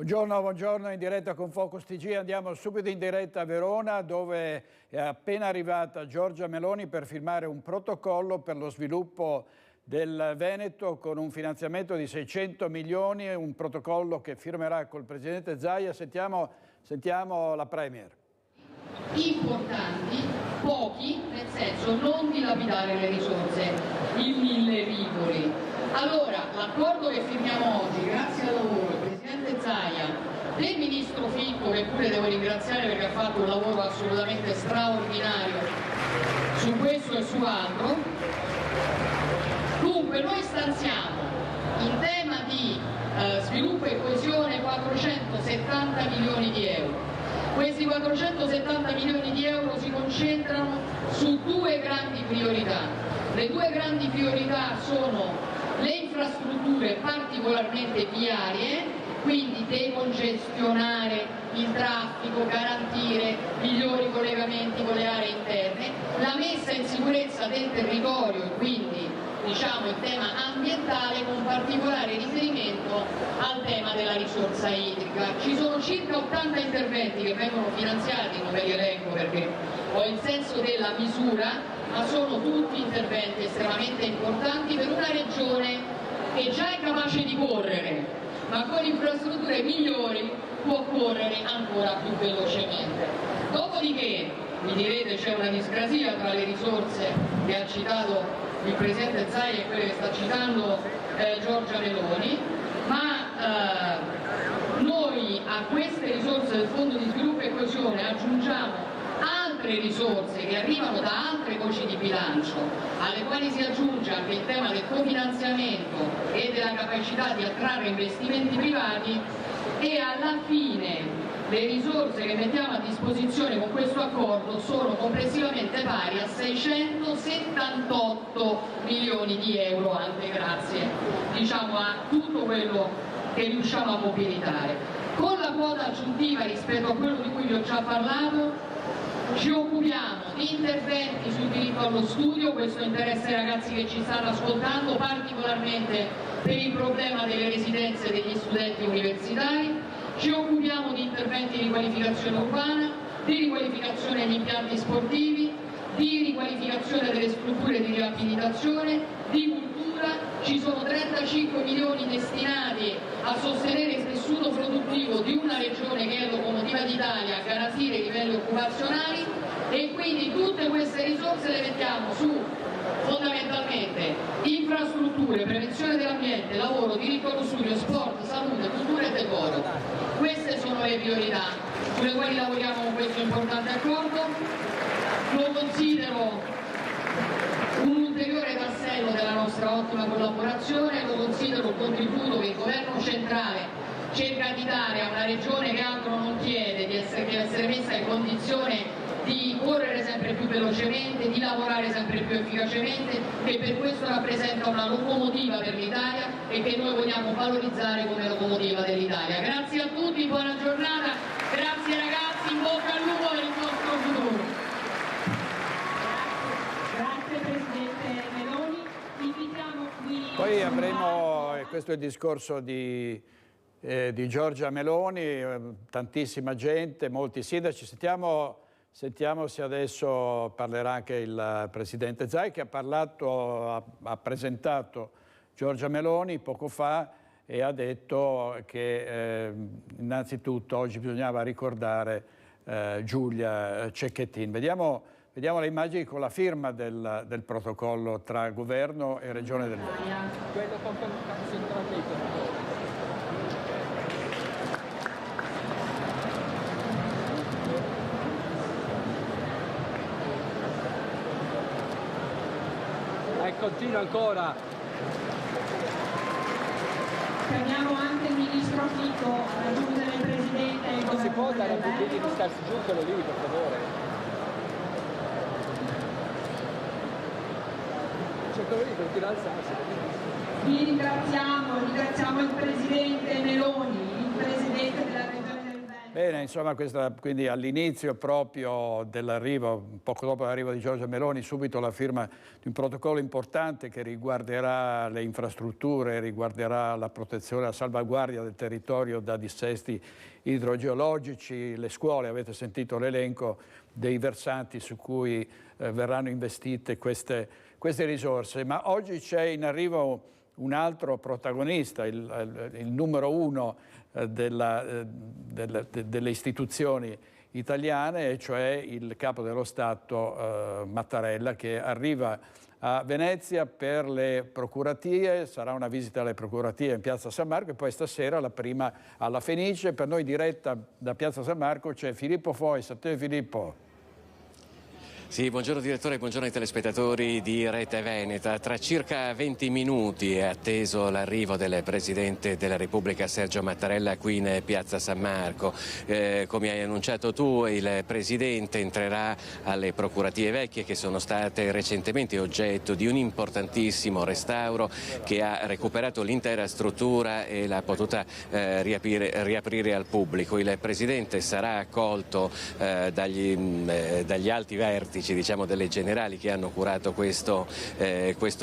Buongiorno, buongiorno, in diretta con Focus TG. Andiamo subito in diretta a Verona, dove è appena arrivata Giorgia Meloni per firmare un protocollo per lo sviluppo del Veneto con un finanziamento di 600 milioni, un protocollo che firmerà col Presidente Zaia. Sentiamo la Premier. Importanti, pochi, nel senso non dilapidare le risorse in mille rivoli. Allora, l'accordo che firmiamo oggi, grazie al lavoro del Presidente Zaia, del Ministro Fitto, che pure devo ringraziare perché ha fatto un lavoro assolutamente straordinario su questo e su altro. Dunque, noi stanziamo in tema di sviluppo e coesione 470 milioni di euro. Questi 470 milioni di euro si concentrano su due grandi priorità. Le due grandi priorità sono le infrastrutture particolarmente viarie, quindi decongestionare il traffico, garantire migliori collegamenti con le aree interne, la messa in sicurezza del territorio e quindi il tema ambientale, con particolare riferimento al tema della risorsa idrica. Ci sono circa 80 interventi che vengono finanziati, non ve li elenco perché ho il senso della misura, ma sono tutti interventi estremamente importanti per una regione che già è capace di correre, ma con infrastrutture migliori può correre ancora più velocemente. Dopodiché, mi direte, c'è una discrasia tra le risorse che ha citato il Presidente Zaia e quelle che sta citando Giorgia Meloni, ma noi a queste risorse del Fondo di Sviluppo e Coesione aggiungiamo altre risorse che arrivano da altre voci di bilancio, alle quali si aggiunge anche il tema del cofinanziamento e della capacità di attrarre investimenti privati, e alla fine le risorse che mettiamo a disposizione con questo accordo sono complessivamente pari a 678 milioni di euro, anche grazie a tutto quello che riusciamo a mobilitare. Con la quota aggiuntiva rispetto a quello di cui vi ho già parlato, ci occupiamo di interventi sul diritto allo studio, questo interessa ai ragazzi che ci stanno ascoltando, particolarmente per il problema delle residenze degli studenti universitari. Ci occupiamo di interventi di riqualificazione urbana, di riqualificazione degli impianti sportivi, di riqualificazione delle strutture di riabilitazione, di cultura. Ci sono 35 milioni destinati a sostenere il tessuto produttivo di una regione che è locomotiva d'Italia, a garantire i livelli occupazionali, e quindi tutte queste risorse le mettiamo su fondamentalmente infrastrutture, prevenzione dell'ambiente, lavoro, diritto allo studio, sport, salute, cultura e decoro. Queste sono le priorità sulle quali lavoriamo con questo importante accordo. Lo considero un ulteriore tassello della nostra ottima collaborazione, lo considero un contributo che il governo centrale cerca di dare a una regione che altro non chiede, di essere messa in condizione di correre sempre più velocemente, di lavorare sempre più efficacemente, che per questo rappresenta una locomotiva per l'Italia e che noi vogliamo valorizzare come locomotiva dell'Italia. Grazie a tutti, buona giornata, grazie ragazzi, in bocca al lupo per il nostro futuro. Grazie Presidente Meloni, invitiamo qui... Poi avremo, questo è il discorso di Giorgia Meloni, tantissima gente, molti sindaci. Sentiamo se adesso parlerà anche il Presidente Zaia, che ha presentato Giorgia Meloni poco fa e ha detto che innanzitutto oggi bisognava ricordare Giulia Cecchettin. Vediamo le immagini con la firma del protocollo tra Governo e Regione del Veneto. Continua ancora. Chiamiamo anche il Ministro Fitto a raggiungere il Presidente e il Governo. Si può dare a tutti di starsi giù quello lì, per favore? C'è quello lì, continua a alzarsi. Vi ringraziamo il Presidente Meloni, il Presidente della Regione del Veneto. Bene, insomma, quindi all'inizio proprio dell'arrivo, poco dopo l'arrivo di Giorgia Meloni, subito la firma di un protocollo importante che riguarderà le infrastrutture, riguarderà la protezione e la salvaguardia del territorio da dissesti idrogeologici, le scuole. Avete sentito l'elenco dei versanti su cui verranno investite queste risorse. Ma oggi c'è in arrivo un altro protagonista, il numero uno delle istituzioni italiane, e cioè il capo dello Stato Mattarella, che arriva a Venezia per le procuratie. Sarà una visita alle procuratie in Piazza San Marco e poi stasera la prima alla Fenice. Per noi diretta da Piazza San Marco c'è Filippo Fois. A te Filippo. Sì, buongiorno direttore, buongiorno ai telespettatori di Rete Veneta. Tra circa 20 minuti è atteso l'arrivo del Presidente della Repubblica Sergio Mattarella qui in Piazza San Marco. Come hai annunciato tu, il Presidente entrerà alle procuratie vecchie, che sono state recentemente oggetto di un importantissimo restauro che ha recuperato l'intera struttura e l'ha potuta riaprire al pubblico. Il Presidente sarà accolto dagli alti vertici, diciamo, delle generali che hanno curato questo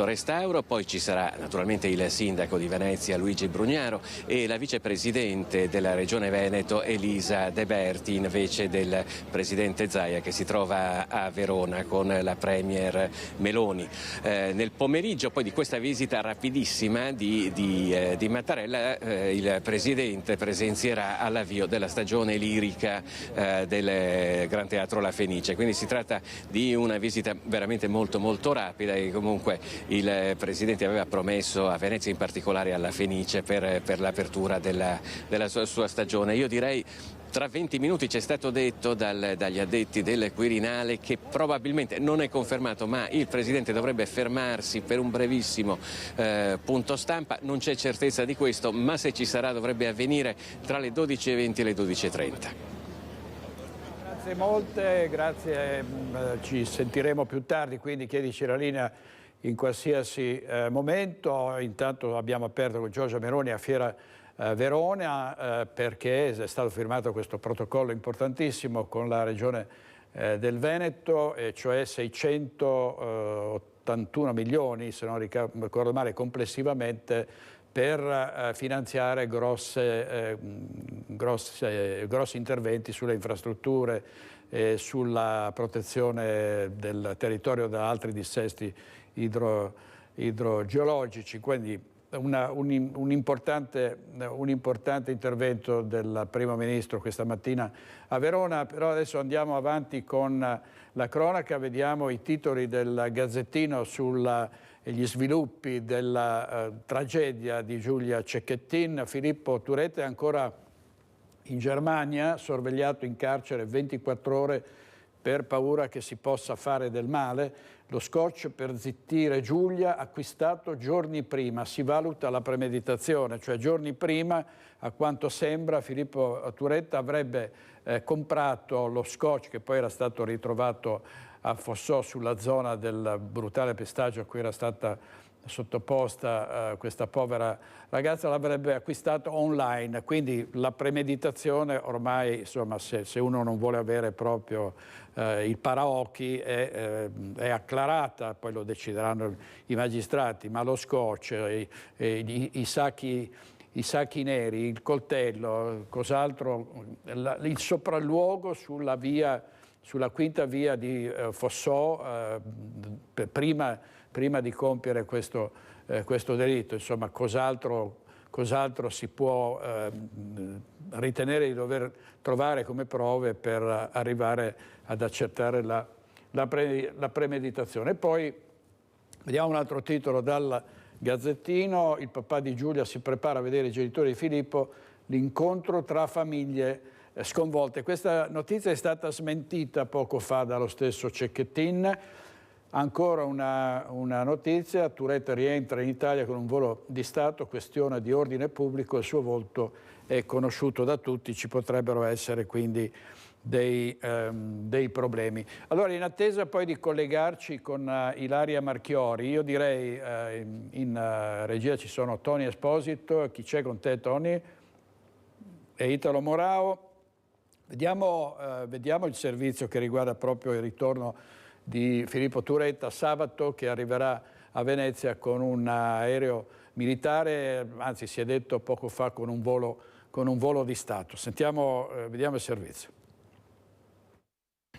restauro. Poi ci sarà naturalmente il sindaco di Venezia Luigi Brugnaro e la vicepresidente della Regione Veneto Elisa De Berti, invece del presidente Zaia, che si trova a Verona con la premier Meloni. Nel pomeriggio poi di questa visita rapidissima di Mattarella, il presidente presenzierà all'avvio della stagione lirica del Gran Teatro La Fenice. Quindi si tratta di una visita veramente molto rapida, e comunque il Presidente aveva promesso a Venezia, in particolare alla Fenice, per l'apertura della sua stagione. Io direi tra 20 minuti, ci è stato detto dagli addetti del Quirinale, che probabilmente non è confermato, ma il Presidente dovrebbe fermarsi per un brevissimo punto stampa. Non c'è certezza di questo, ma se ci sarà dovrebbe avvenire tra le 12:20 e le 12:30. Grazie molte, grazie, ci sentiremo più tardi, quindi chiedici la linea in qualsiasi momento. Intanto abbiamo aperto con Giorgia Meloni a Fiera Verona perché è stato firmato questo protocollo importantissimo con la Regione del Veneto, e cioè 681 milioni, se non ricordo male, complessivamente, per finanziare grossi interventi sulle infrastrutture e sulla protezione del territorio da altri dissesti idrogeologici. Quindi un importante intervento del Primo Ministro questa mattina a Verona. Però adesso andiamo avanti con la cronaca, vediamo i titoli del Gazzettino gli sviluppi della tragedia di Giulia Cecchettin. Filippo Turetta è ancora in Germania, sorvegliato in carcere 24 ore per paura che si possa fare del male. Lo scotch per zittire Giulia, acquistato giorni prima. Si valuta la premeditazione, cioè giorni prima, a quanto sembra, Filippo Turetta avrebbe comprato lo scotch, che poi era stato ritrovato a Fossò, sulla zona del brutale pestaggio a cui era stata sottoposta questa povera ragazza, l'avrebbe acquistato online. Quindi la premeditazione ormai, insomma, se uno non vuole avere proprio il paraocchi, è acclarata, poi lo decideranno i magistrati, ma lo scotch, i sacchi neri, il coltello, cos'altro, il sopralluogo sulla quinta via di Fossò, prima di compiere questo delitto. Insomma, cos'altro si può ritenere di dover trovare come prove per arrivare ad accertare la premeditazione. E poi vediamo un altro titolo dal Gazzettino: il papà di Giulia si prepara a vedere i genitori di Filippo, l'incontro tra famiglie sconvolte. Questa notizia è stata smentita poco fa dallo stesso Cecchettin. Ancora una notizia: Turetta rientra in Italia con un volo di Stato, questione di ordine pubblico, il suo volto è conosciuto da tutti, ci potrebbero essere quindi dei problemi. Allora, in attesa poi di collegarci con Ilaria Marchiori, io direi in regia ci sono Tony Esposito. Chi c'è con te, Tony? E Italo Morao. Vediamo il servizio che riguarda proprio il ritorno di Filippo Turetta sabato, che arriverà a Venezia con un aereo militare, anzi si è detto poco fa con un volo di Stato. Vediamo il servizio.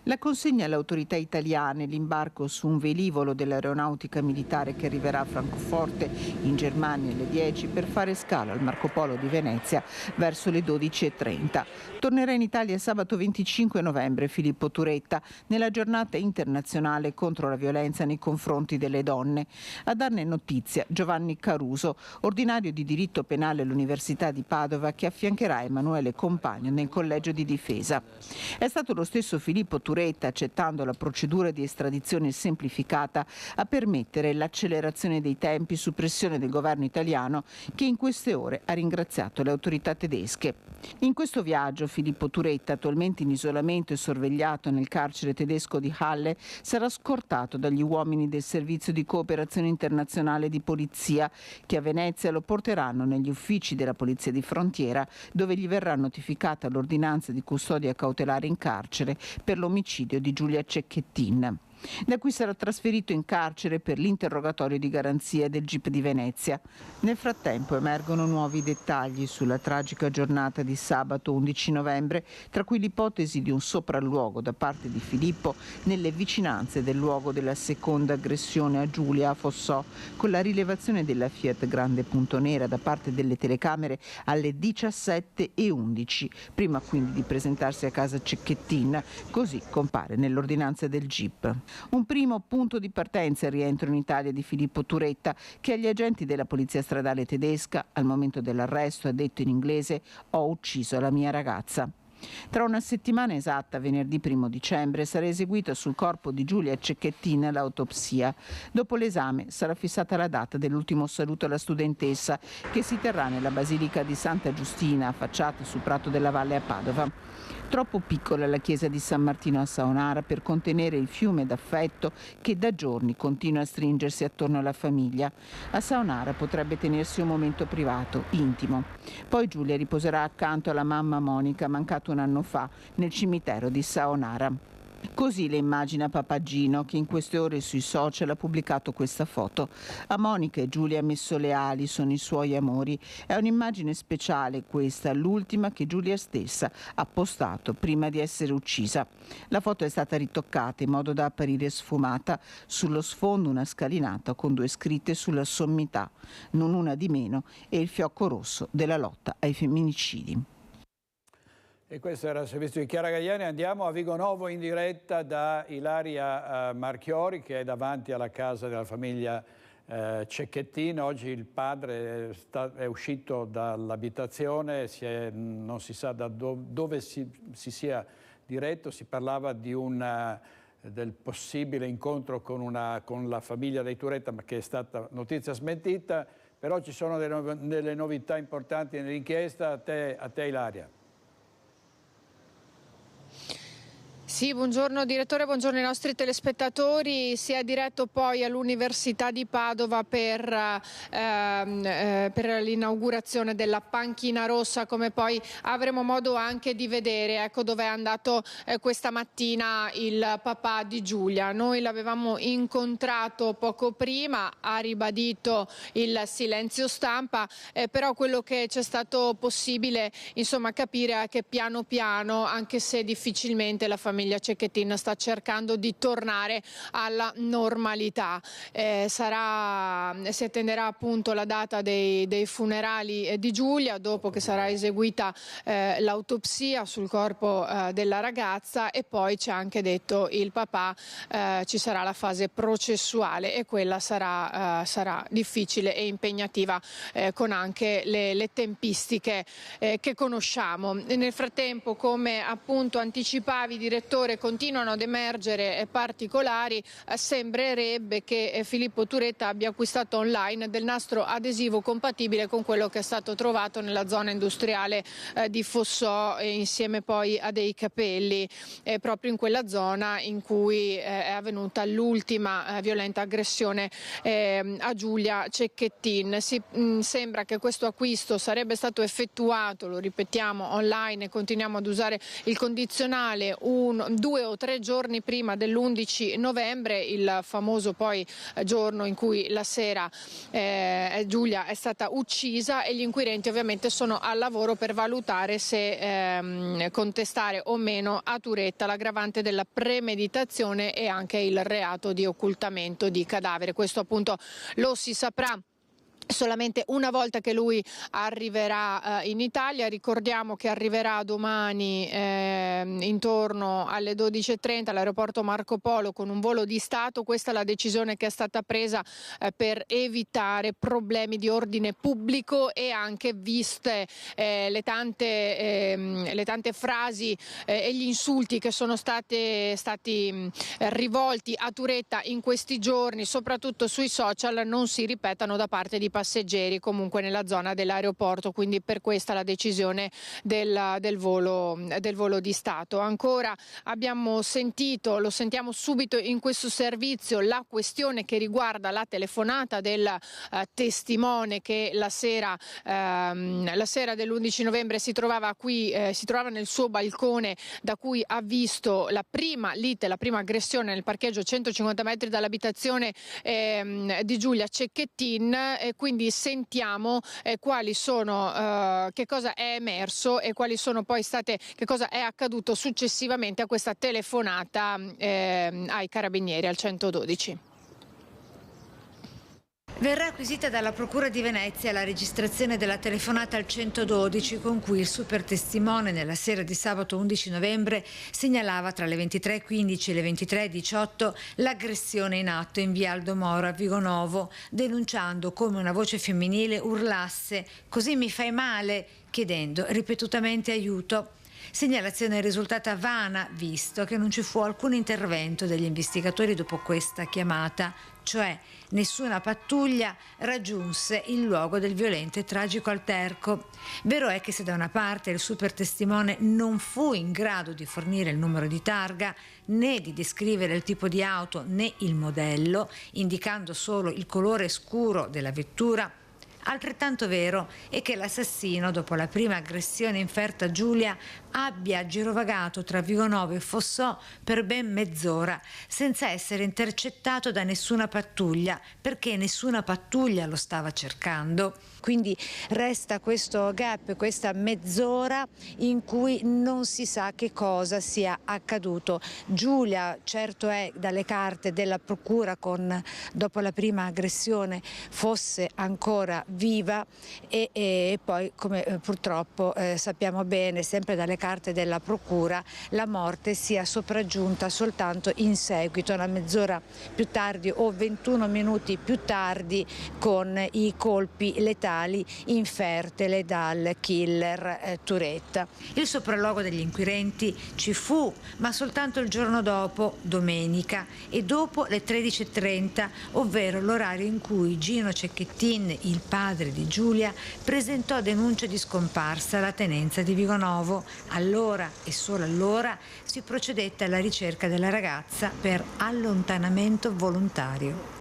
La consegna alle autorità italiane, l'imbarco su un velivolo dell'aeronautica militare che arriverà a Francoforte in Germania alle 10 per fare scalo al Marco Polo di Venezia verso le 12:30. Tornerà in Italia sabato 25 novembre Filippo Turetta nella giornata internazionale contro la violenza nei confronti delle donne. A darne notizia Giovanni Caruso, ordinario di diritto penale all'Università di Padova, che affiancherà Emanuele Compagno nel collegio di difesa. È stato lo stesso Filippo Turetta, accettando la procedura di estradizione semplificata, a permettere l'accelerazione dei tempi su pressione del governo italiano, che in queste ore ha ringraziato le autorità tedesche. In questo viaggio Filippo Turetta, attualmente in isolamento e sorvegliato nel carcere tedesco di Halle, sarà scortato dagli uomini del Servizio di Cooperazione Internazionale di Polizia, che a Venezia lo porteranno negli uffici della Polizia di Frontiera, dove gli verrà notificata l'ordinanza di custodia cautelare in carcere per l'omicidio di Giulia Cecchettin. Da cui sarà trasferito in carcere per l'interrogatorio di garanzia del GIP di Venezia. Nel frattempo emergono nuovi dettagli sulla tragica giornata di sabato 11 novembre, tra cui l'ipotesi di un sopralluogo da parte di Filippo nelle vicinanze del luogo della seconda aggressione a Giulia a Fossò, con la rilevazione della Fiat Grande Punto Nera da parte delle telecamere alle 17:11, prima quindi di presentarsi a casa Cecchettin, così compare nell'ordinanza del GIP. Un primo punto di partenza è il rientro in Italia di Filippo Turetta, che agli agenti della polizia stradale tedesca, al momento dell'arresto, ha detto in inglese: "Ho ucciso la mia ragazza". Tra una settimana esatta, venerdì 1 dicembre, sarà eseguita sul corpo di Giulia Cecchettin l'autopsia. Dopo l'esame sarà fissata la data dell'ultimo saluto alla studentessa, che si terrà nella Basilica di Santa Giustina, affacciata sul Prato della Valle a Padova. Troppo piccola la chiesa di San Martino a Saonara per contenere il fiume d'affetto che da giorni continua a stringersi attorno alla famiglia. A Saonara potrebbe tenersi un momento privato, intimo. Poi Giulia riposerà accanto alla mamma Monica, mancata un anno fa, nel cimitero di Saonara. Così le immagina Papagino, che in queste ore sui social ha pubblicato questa foto. A Monica e Giulia ha messo le ali, sono i suoi amori. È un'immagine speciale questa, l'ultima che Giulia stessa ha postato prima di essere uccisa. La foto è stata ritoccata in modo da apparire sfumata. Sullo sfondo una scalinata con 2 scritte sulla sommità, non una di meno, e il fiocco rosso della lotta ai femminicidi. E questo era il servizio di Chiara Gagliani. Andiamo a Vigonovo in diretta da Ilaria Marchiori, che è davanti alla casa della famiglia Cecchettin. Oggi il padre è uscito dall'abitazione, non si sa da dove si sia diretto. Si parlava del possibile incontro con la famiglia dei Turetta, ma che è stata notizia smentita. Però ci sono delle novità importanti nell'inchiesta. A te Ilaria. Sì, buongiorno direttore, buongiorno ai nostri telespettatori. Si è diretto poi all'Università di Padova per l'inaugurazione della panchina rossa, come poi avremo modo anche di vedere. Ecco dove è andato questa mattina il papà di Giulia. Noi l'avevamo incontrato poco prima, ha ribadito il silenzio stampa, però quello che c'è stato possibile capire è che piano piano, anche se difficilmente, la famiglia Cecchettin sta cercando di tornare alla normalità. Si attenderà appunto la data dei funerali di Giulia, dopo che sarà eseguita l'autopsia sul corpo della ragazza, e poi ci ha anche detto il papà ci sarà la fase processuale, e quella sarà difficile e impegnativa, con anche le tempistiche che conosciamo. Nel frattempo, come appunto anticipavi direttore, settore continuano ad emergere particolari, sembrerebbe che Filippo Turetta abbia acquistato online del nastro adesivo compatibile con quello che è stato trovato nella zona industriale di Fossò, insieme poi a dei capelli, proprio in quella zona in cui è avvenuta l'ultima violenta aggressione a Giulia Cecchettin. Sembra che questo acquisto sarebbe stato effettuato, lo ripetiamo, online, e continuiamo ad usare il condizionale 2 o 3 giorni prima dell'11 novembre, il famoso poi giorno in cui la sera Giulia è stata uccisa, e gli inquirenti ovviamente sono al lavoro per valutare se contestare o meno a Turetta l'aggravante della premeditazione e anche il reato di occultamento di cadavere. Questo appunto lo si saprà solamente una volta che lui arriverà in Italia. Ricordiamo che arriverà domani intorno alle 12:30 all'aeroporto Marco Polo con un volo di Stato. Questa è la decisione che è stata presa per evitare problemi di ordine pubblico, e anche viste le tante frasi e gli insulti che sono stati rivolti a Turetta in questi giorni, soprattutto sui social, non si ripetano da parte di passeggeri comunque nella zona dell'aeroporto, quindi per questa la decisione del volo di Stato. Ancora abbiamo sentito, lo sentiamo subito in questo servizio, la questione che riguarda la telefonata del testimone che la sera dell'11 novembre si trovava nel suo balcone, da cui ha visto la prima lite, la prima aggressione nel parcheggio a 150 metri dall'abitazione di Giulia Cecchettin. Quindi sentiamo quali sono, che cosa è emerso e quali sono poi che cosa è accaduto successivamente a questa telefonata ai carabinieri al 112. Verrà acquisita dalla Procura di Venezia la registrazione della telefonata al 112 con cui il super testimone nella sera di sabato 11 novembre segnalava tra le 23:15 e le 23:18 l'aggressione in atto in via Aldo Moro a Vigonovo, denunciando come una voce femminile urlasse «Così mi fai male», chiedendo ripetutamente aiuto. Segnalazione risultata vana, visto che non ci fu alcun intervento degli investigatori dopo questa chiamata, cioè nessuna pattuglia raggiunse il luogo del violento e tragico alterco. Vero è che se da una parte il super testimone non fu in grado di fornire il numero di targa, né di descrivere il tipo di auto né il modello, indicando solo il colore scuro della vettura, altrettanto vero è che l'assassino, dopo la prima aggressione inferta a Giulia, abbia girovagato tra Vigonovo e Fossò per ben mezz'ora, senza essere intercettato da nessuna pattuglia, perché nessuna pattuglia lo stava cercando. Quindi resta questo gap, questa mezz'ora in cui non si sa che cosa sia accaduto. Giulia, certo è dalle carte della procura, dopo la prima aggressione fosse ancora viva, e poi, come purtroppo sappiamo bene, sempre dalle carte della procura, la morte sia sopraggiunta soltanto in seguito, una mezz'ora più tardi o 21 minuti più tardi, con i colpi letali infertele dal killer Turetta. Il sopralluogo degli inquirenti ci fu, ma soltanto il giorno dopo, domenica, e dopo le 13:30, ovvero l'orario in cui Gino Cecchettin, il padre di Giulia, presentò denuncia di scomparsa alla tenenza di Vigonovo. Allora e solo allora si procedette alla ricerca della ragazza per allontanamento volontario.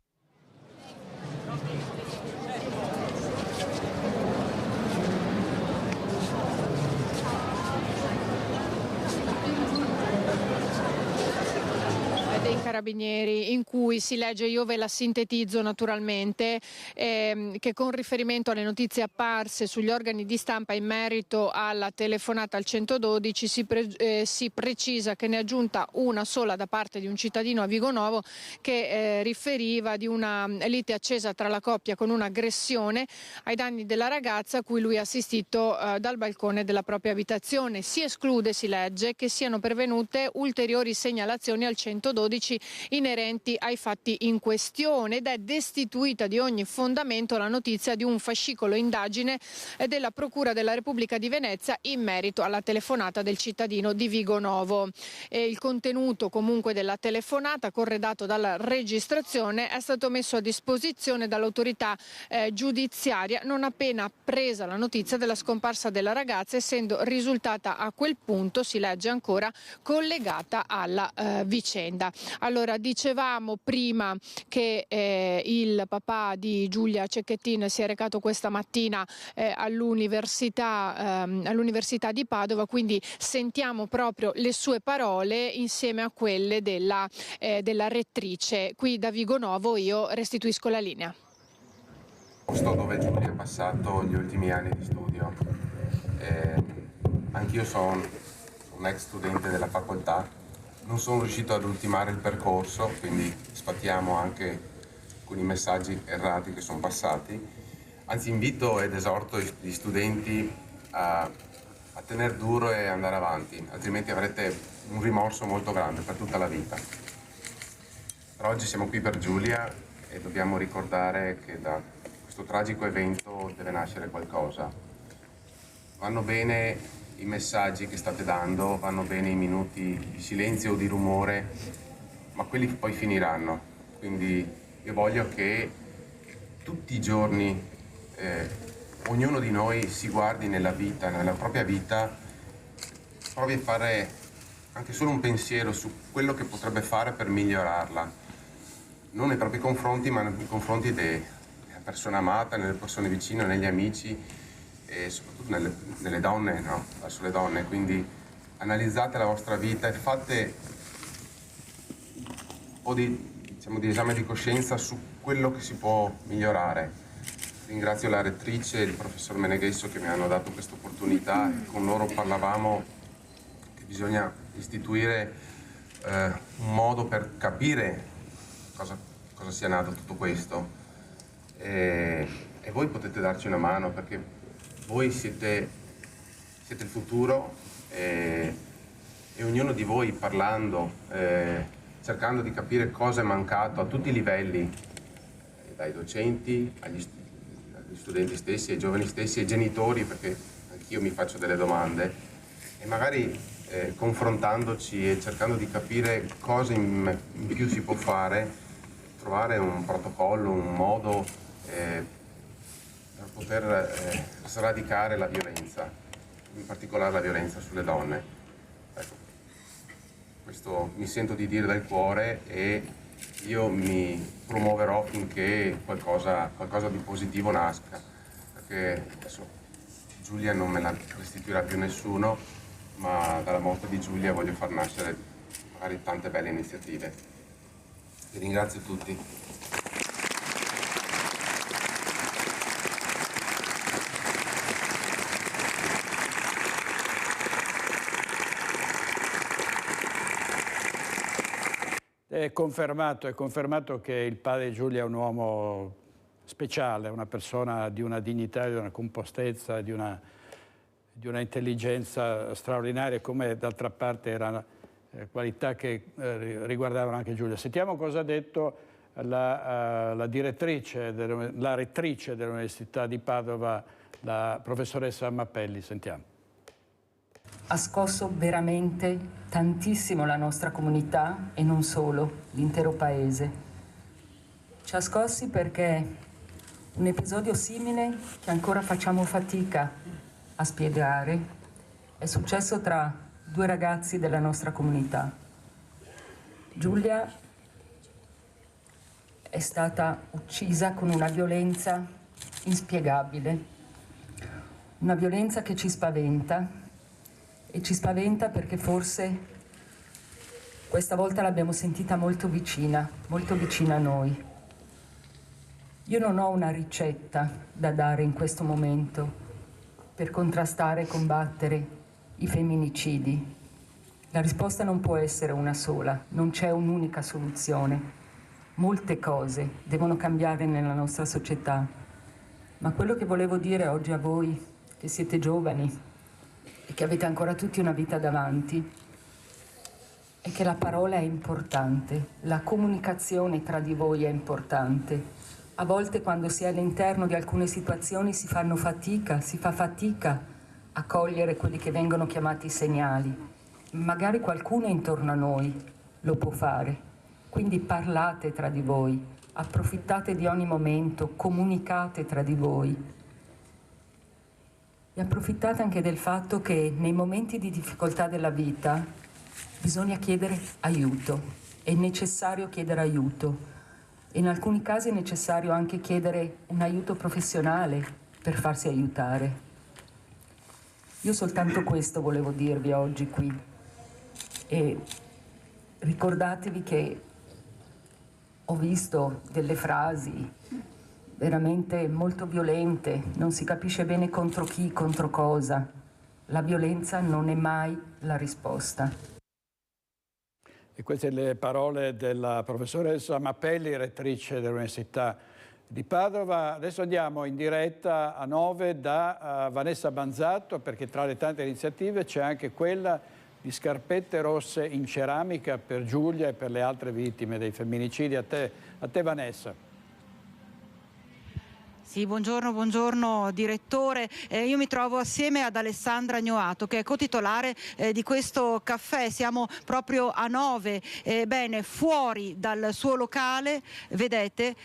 Carabinieri, in cui si legge, io ve la sintetizzo naturalmente, che con riferimento alle notizie apparse sugli organi di stampa in merito alla telefonata al 112 si precisa che ne è aggiunta una sola da parte di un cittadino a Vigonovo che riferiva di una lite accesa tra la coppia con un'aggressione ai danni della ragazza a cui lui ha assistito dal balcone della propria abitazione. Si esclude, si legge, che siano pervenute ulteriori segnalazioni al 112 inerenti ai fatti in questione ed è destituita di ogni fondamento la notizia di un fascicolo indagine della Procura della Repubblica di Venezia in merito alla telefonata del cittadino di Vigonovo. Il contenuto comunque della telefonata, corredato dalla registrazione, è stato messo a disposizione dall'autorità giudiziaria non appena presa la notizia della scomparsa della ragazza, essendo risultata a quel punto, si legge ancora, collegata alla vicenda. Allora, dicevamo prima che il papà di Giulia Cecchettin si è recato questa mattina all'università di Padova, quindi sentiamo proprio le sue parole insieme a quelle della rettrice. Qui da Vigonovo io restituisco la linea. Posto dove Giulia ha passato gli ultimi anni di studio. Anch'io sono un ex studente della facoltà, non sono riuscito ad ultimare il percorso, quindi sfattiamo anche alcuni messaggi errati che sono passati. Anzi, invito ed esorto gli studenti a tenere duro e andare avanti, altrimenti avrete un rimorso molto grande per tutta la vita. Per oggi siamo qui per Giulia e dobbiamo ricordare che da questo tragico evento deve nascere qualcosa. Vanno bene i messaggi che state dando, vanno bene i minuti di silenzio o di rumore, ma quelli poi finiranno. Quindi io voglio che tutti i giorni ognuno di noi si guardi nella vita, nella propria vita, provi a fare anche solo un pensiero su quello che potrebbe fare per migliorarla, non nei propri confronti, ma nei confronti della persona amata, nelle persone vicine, negli amici e soprattutto nelle donne, no? Verso le donne. Quindi analizzate la vostra vita e fate un po' di esame di coscienza su quello che si può migliorare. Ringrazio la rettrice e il professor Meneghesso che mi hanno dato questa opportunità e con loro parlavamo che bisogna istituire un modo per capire cosa sia nato tutto questo e voi potete darci una mano perché voi siete il futuro e ognuno di voi parlando, cercando di capire cosa è mancato a tutti i livelli, dai docenti agli studenti stessi, ai giovani stessi, ai genitori, perché anch'io mi faccio delle domande, e magari confrontandoci e cercando di capire cosa in più si può fare, trovare un protocollo, un modo per poter sradicare la violenza, in particolare la violenza sulle donne. Ecco, questo mi sento di dire dal cuore e io mi promuoverò finché qualcosa di positivo nasca, perché adesso Giulia non me la restituirà più nessuno, ma dalla morte di Giulia voglio far nascere magari tante belle iniziative. Vi ringrazio tutti. È confermato che il padre di Giulia è un uomo speciale, una persona di una dignità, di una compostezza, di una intelligenza straordinaria, come d'altra parte erano qualità che riguardavano anche Giulia. Sentiamo cosa ha detto la rettrice dell'Università di Padova, la professoressa Mappelli. Sentiamo. Ha scosso veramente tantissimo la nostra comunità e non solo, l'intero paese. Ci ha scossi perché un episodio simile, che ancora facciamo fatica a spiegare, è successo tra due ragazzi della nostra comunità. Giulia è stata uccisa con una violenza inspiegabile, una violenza che ci spaventa. E ci spaventa perché forse questa volta l'abbiamo sentita molto vicina a noi. Io non ho una ricetta da dare in questo momento per contrastare e combattere i femminicidi. La risposta non può essere una sola, non c'è un'unica soluzione. Molte cose devono cambiare nella nostra società. Ma quello che volevo dire oggi a voi, che siete giovani, e che avete ancora tutti una vita davanti, è che la parola è importante, la comunicazione tra di voi è importante. A volte quando si è all'interno di alcune situazioni si fa fatica a cogliere quelli che vengono chiamati segnali. Magari qualcuno intorno a noi lo può fare, quindi parlate tra di voi, approfittate di ogni momento, comunicate tra di voi e approfittate anche del fatto che nei momenti di difficoltà della vita bisogna chiedere aiuto, è necessario chiedere aiuto. In alcuni casi è necessario anche chiedere un aiuto professionale per farsi aiutare. Io soltanto questo volevo dirvi oggi qui. E ricordatevi che ho visto delle frasi veramente molto violente, non si capisce bene contro chi, contro cosa. La violenza non è mai la risposta. E queste le parole della professoressa Mappelli, rettrice dell'Università di Padova. Adesso andiamo in diretta a 9 da Vanessa Banzatto, perché tra le tante iniziative c'è anche quella di scarpette rosse in ceramica per Giulia e per le altre vittime dei femminicidi. A te Vanessa. Sì, buongiorno direttore. Io mi trovo assieme ad Alessandra Gnoato, che è cotitolare di questo caffè. Siamo proprio a 9, bene, fuori dal suo locale, vedete,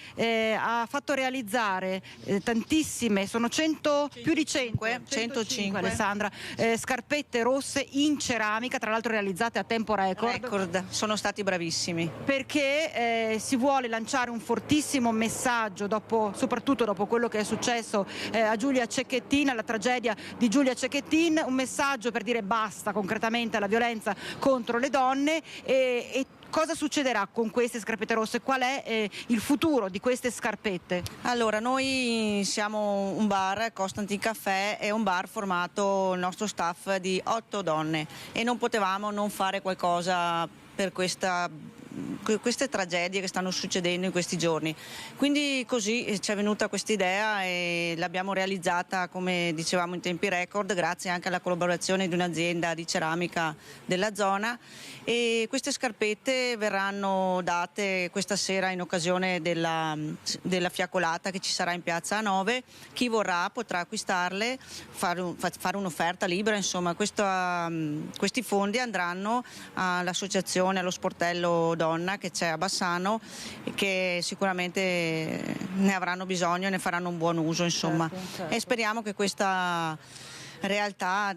ha fatto realizzare tantissime, sono 100, più di 105 Alessandra, scarpette rosse in ceramica, tra l'altro realizzate a tempo record. Sono stati bravissimi. Perché si vuole lanciare un fortissimo messaggio, soprattutto dopo quello che è successo a Giulia Cecchettin, alla tragedia di Giulia Cecchettin, un messaggio per dire basta concretamente alla violenza contro le donne e cosa succederà con queste scarpette rosse? Qual è il futuro di queste scarpette? Allora, noi siamo un bar, Costantin Caffè, è un bar formato, il nostro staff, di 8 donne e non potevamo non fare qualcosa per queste tragedie che stanno succedendo in questi giorni. Quindi così ci è venuta questa idea e l'abbiamo realizzata, come dicevamo, in tempi record, grazie anche alla collaborazione di un'azienda di ceramica della zona, e queste scarpette verranno date questa sera in occasione della fiaccolata che ci sarà in piazza a 9. Chi vorrà potrà acquistarle, fare un'offerta libera, insomma. Questi fondi andranno all'associazione, allo sportello donna che c'è a Bassano, che sicuramente ne avranno bisogno e ne faranno un buon uso, insomma. Certo. E speriamo che questa realtà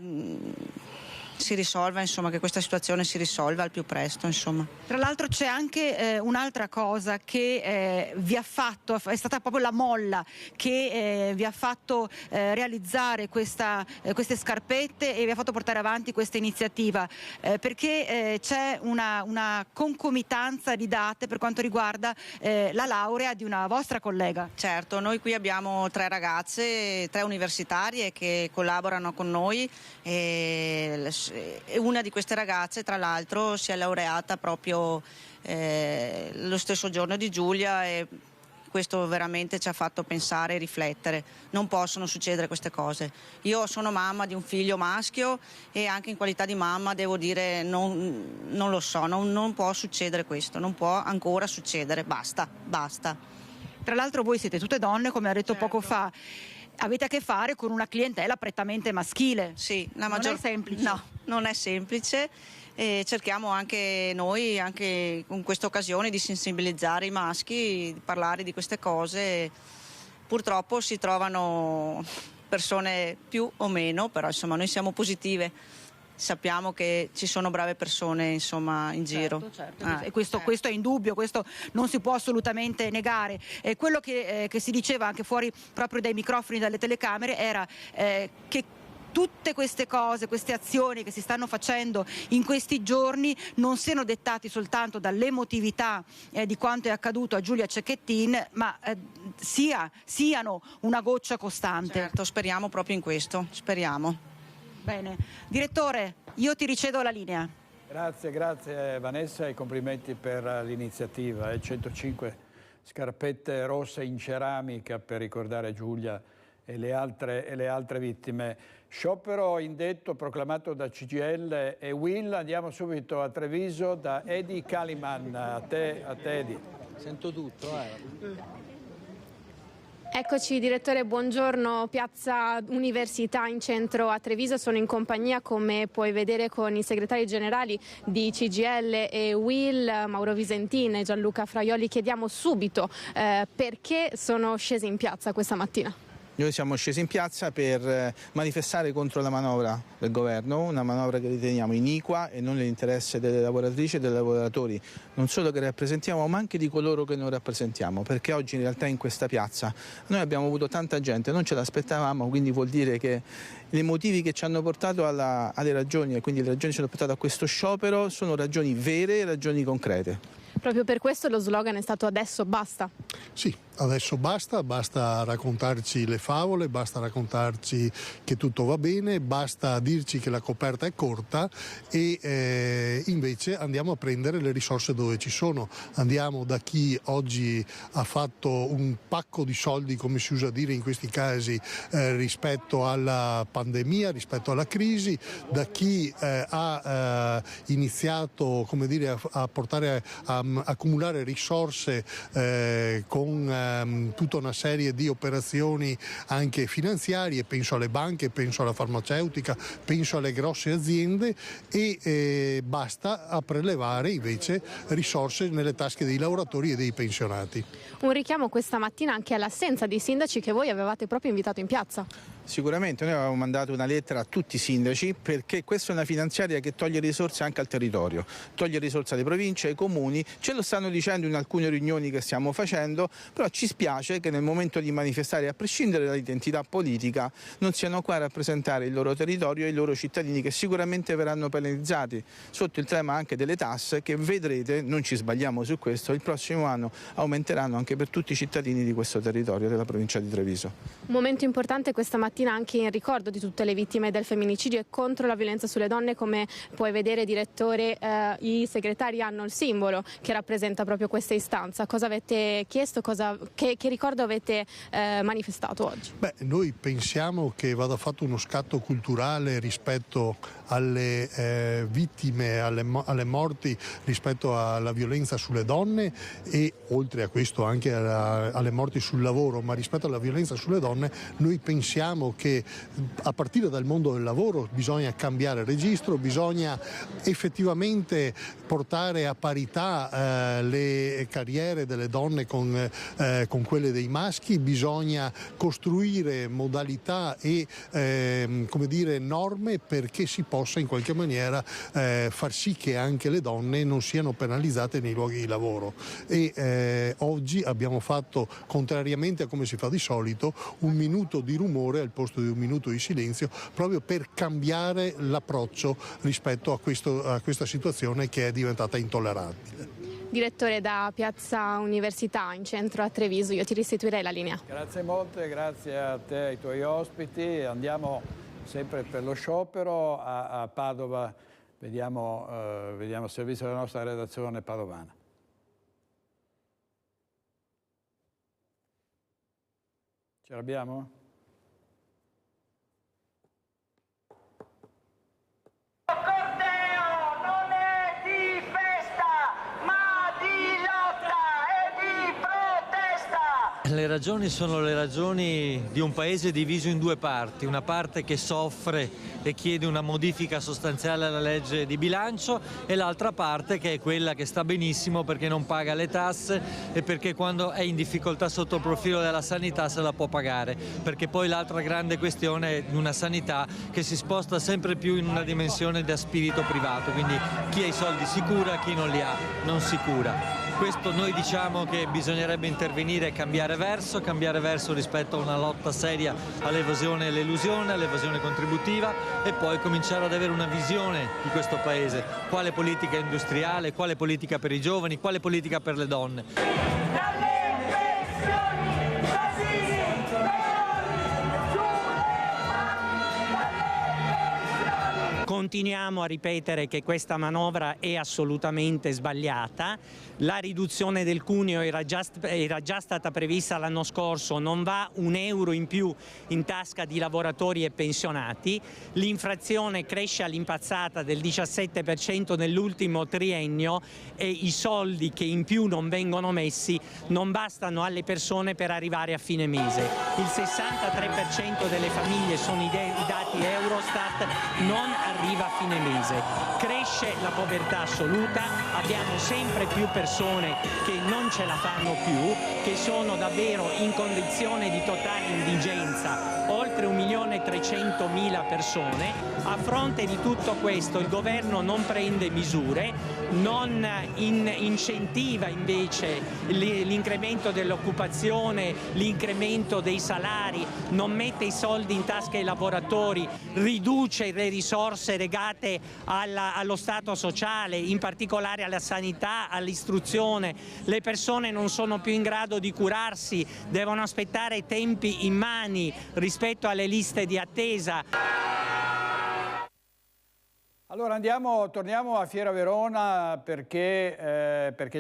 si risolva, insomma, che questa situazione si risolva al più presto, insomma. Tra l'altro c'è anche un'altra cosa che vi ha fatto, è stata proprio la molla che vi ha fatto realizzare queste scarpette e vi ha fatto portare avanti questa iniziativa, perché c'è una concomitanza di date per quanto riguarda la laurea di una vostra collega. Certo, noi qui abbiamo 3 ragazze, 3 universitarie che collaborano con noi e una di queste ragazze, tra l'altro, si è laureata proprio lo stesso giorno di Giulia, e questo veramente ci ha fatto pensare e riflettere. Non possono succedere queste cose. Io sono mamma di un figlio maschio e anche in qualità di mamma devo dire non lo so, non può succedere questo, non può ancora succedere, basta. Tra l'altro voi siete tutte donne, come ha detto poco fa. Avete a che fare con una clientela prettamente maschile. Sì, non è semplice. No, non è semplice. Cerchiamo anche noi, anche con questa occasione, di sensibilizzare i maschi, di parlare di queste cose. Purtroppo si trovano persone più o meno, però insomma noi siamo positive. Sappiamo che ci sono brave persone, insomma, in giro. Certo. E questo è indubbio, questo non si può assolutamente negare. Quello che si diceva anche fuori proprio dai microfoni, dalle telecamere, era che tutte queste cose, queste azioni che si stanno facendo in questi giorni non siano dettati soltanto dall'emotività di quanto è accaduto a Giulia Cecchettin, ma siano una goccia costante. Certo, speriamo proprio in questo, speriamo. Bene, direttore, io ti ricedo la linea. Grazie Vanessa e complimenti per l'iniziativa. 105 scarpette rosse in ceramica per ricordare Giulia e le altre vittime. Sciopero indetto proclamato da CGIL e UIL. Andiamo subito a Treviso da Edi Kaliman. A te Edi. Sento tutto. Eccoci direttore, buongiorno. Piazza Università in centro a Treviso, sono in compagnia, come puoi vedere, con i segretari generali di CGIL e UIL, Mauro Visentin e Gianluca Fraioli. Chiediamo subito perché sono scesi in piazza questa mattina. Noi siamo scesi in piazza per manifestare contro la manovra del governo, una manovra che riteniamo iniqua e non nell'interesse delle lavoratrici e dei lavoratori, non solo che rappresentiamo ma anche di coloro che non rappresentiamo, perché oggi in realtà in questa piazza noi abbiamo avuto tanta gente, non ce l'aspettavamo, quindi vuol dire che i motivi che ci hanno portato alle ragioni, e quindi le ragioni che ci hanno portato a questo sciopero, sono ragioni vere, ragioni concrete. Proprio per questo lo slogan è stato "adesso basta". Sì, adesso basta raccontarci le favole, basta raccontarci che tutto va bene, basta dirci che la coperta è corta e invece andiamo a prendere le risorse dove ci sono. Andiamo da chi oggi ha fatto un pacco di soldi, come si usa dire in questi casi, rispetto alla pandemia, rispetto alla crisi, da chi ha iniziato, come dire, a portare a accumulare risorse con tutta una serie di operazioni anche finanziarie, penso alle banche, penso alla farmaceutica, penso alle grosse aziende e basta a prelevare invece risorse nelle tasche dei lavoratori e dei pensionati. Un richiamo questa mattina anche all'assenza dei sindaci che voi avevate proprio invitato in piazza. Sicuramente noi avevamo mandato una lettera a tutti i sindaci perché questa è una finanziaria che toglie risorse anche al territorio, toglie risorse alle province, ai comuni, ce lo stanno dicendo in alcune riunioni che stiamo facendo, però ci spiace che nel momento di manifestare, a prescindere dall'identità politica, non siano qua a rappresentare il loro territorio e i loro cittadini che sicuramente verranno penalizzati sotto il tema anche delle tasse che vedrete, non ci sbagliamo su questo, il prossimo anno aumenteranno anche per tutti i cittadini di questo territorio della provincia di Treviso. Un momento importante questa mattina anche in ricordo di tutte le vittime del femminicidio e contro la violenza sulle donne. Come puoi vedere, direttore, i segretari hanno il simbolo che rappresenta proprio questa istanza. Cosa avete chiesto, che ricordo avete manifestato oggi? Beh, noi pensiamo che vada fatto uno scatto culturale rispetto alle vittime, alle morti, rispetto alla violenza sulle donne e oltre a questo anche alle morti sul lavoro, ma rispetto alla violenza sulle donne noi pensiamo che a partire dal mondo del lavoro bisogna cambiare registro, bisogna effettivamente portare a parità le carriere delle donne con quelle dei maschi, bisogna costruire modalità e come dire, norme perché si possa in qualche maniera far sì che anche le donne non siano penalizzate nei luoghi di lavoro e oggi abbiamo fatto, contrariamente a come si fa di solito, un minuto di rumore al posto di un minuto di silenzio, proprio per cambiare l'approccio rispetto a questa situazione che è diventata intollerabile. Direttore, da Piazza Università in centro a Treviso, io ti restituirei la linea. Grazie molte, grazie a te e ai tuoi ospiti. Andiamo sempre per lo sciopero a Padova, vediamo il servizio della nostra redazione padovana. Ce l'abbiamo? Le ragioni sono le ragioni di un paese diviso in due parti, una parte che soffre e chiede una modifica sostanziale alla legge di bilancio e l'altra parte che è quella che sta benissimo perché non paga le tasse e perché quando è in difficoltà sotto il profilo della sanità se la può pagare, perché poi l'altra grande questione è una sanità che si sposta sempre più in una dimensione da spirito privato, quindi chi ha i soldi si cura, chi non li ha non si cura. Questo noi diciamo che bisognerebbe intervenire e cambiare verso rispetto a una lotta seria all'evasione e all'elusione, all'evasione contributiva e poi cominciare ad avere una visione di questo paese, quale politica industriale, quale politica per i giovani, quale politica per le donne. Continuiamo a ripetere che questa manovra è assolutamente sbagliata. La riduzione del cuneo era già stata prevista l'anno scorso, non va un euro in più in tasca di lavoratori e pensionati. L'inflazione cresce all'impazzata del 17% nell'ultimo triennio e i soldi che in più non vengono messi non bastano alle persone per arrivare a fine mese. Il 63% delle famiglie, sono i dati Eurostat, non arriva a fine mese. Cresce la povertà assoluta, abbiamo sempre più persone che non ce la fanno più, che sono davvero in condizione di totale indigenza, oltre 1.300.000 persone. A fronte di tutto questo il governo non prende misure, non incentiva invece l'incremento dell'occupazione, l'incremento dei salari, non mette i soldi in tasca ai lavoratori, riduce le risorse legate allo Stato sociale, in particolare alla sanità, all'istruzione. Le persone non sono più in grado di curarsi, devono aspettare tempi immani rispetto alle liste di attesa. Allora torniamo a Fiera Verona perché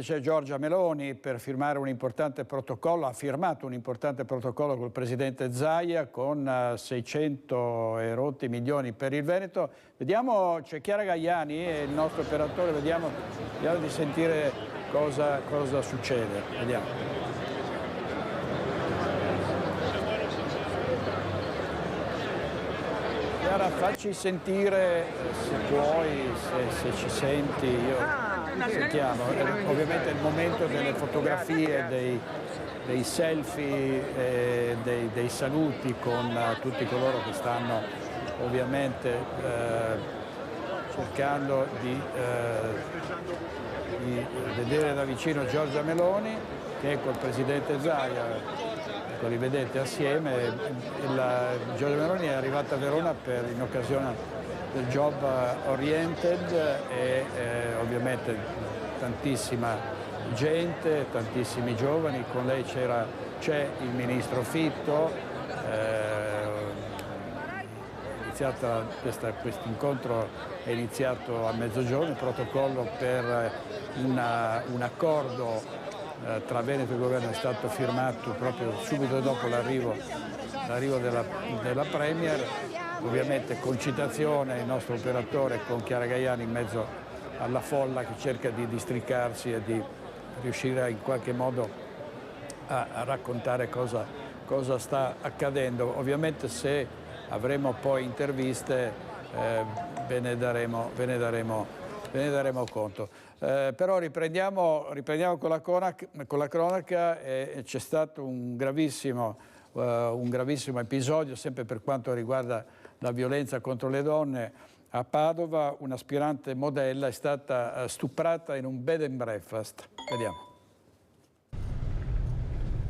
c'è Giorgia Meloni per firmare un importante protocollo, ha firmato un importante protocollo col presidente Zaia con 600 e rotti milioni per il Veneto. Vediamo, c'è Chiara Gaiani, il nostro operatore, vediamo di sentire cosa succede. Vediamo. Chiara, facci sentire se puoi, se ci senti. Sentiamo, ovviamente è il momento delle fotografie, dei selfie, dei saluti con tutti coloro che stanno ovviamente cercando di vedere da vicino Giorgia Meloni, che è col presidente Zaia. Li vedete assieme. Giorgia Meloni è arrivata a Verona in occasione del Job Oriented e ovviamente tantissima gente, tantissimi giovani, con lei c'è il ministro Fitto. Questo incontro è iniziato a mezzogiorno, il protocollo per un accordo tra Veneto e il governo è stato firmato proprio subito dopo l'arrivo della Premier, ovviamente con citazione il nostro operatore con Chiara Gaiani in mezzo alla folla che cerca di districarsi e di riuscire in qualche modo a raccontare cosa sta accadendo. Ovviamente se avremo poi interviste ve ne daremo conto. Però riprendiamo con la cronaca. C'è stato un gravissimo episodio, sempre per quanto riguarda la violenza contro le donne. A Padova un'aspirante modella è stata stuprata in un bed and breakfast. Vediamo.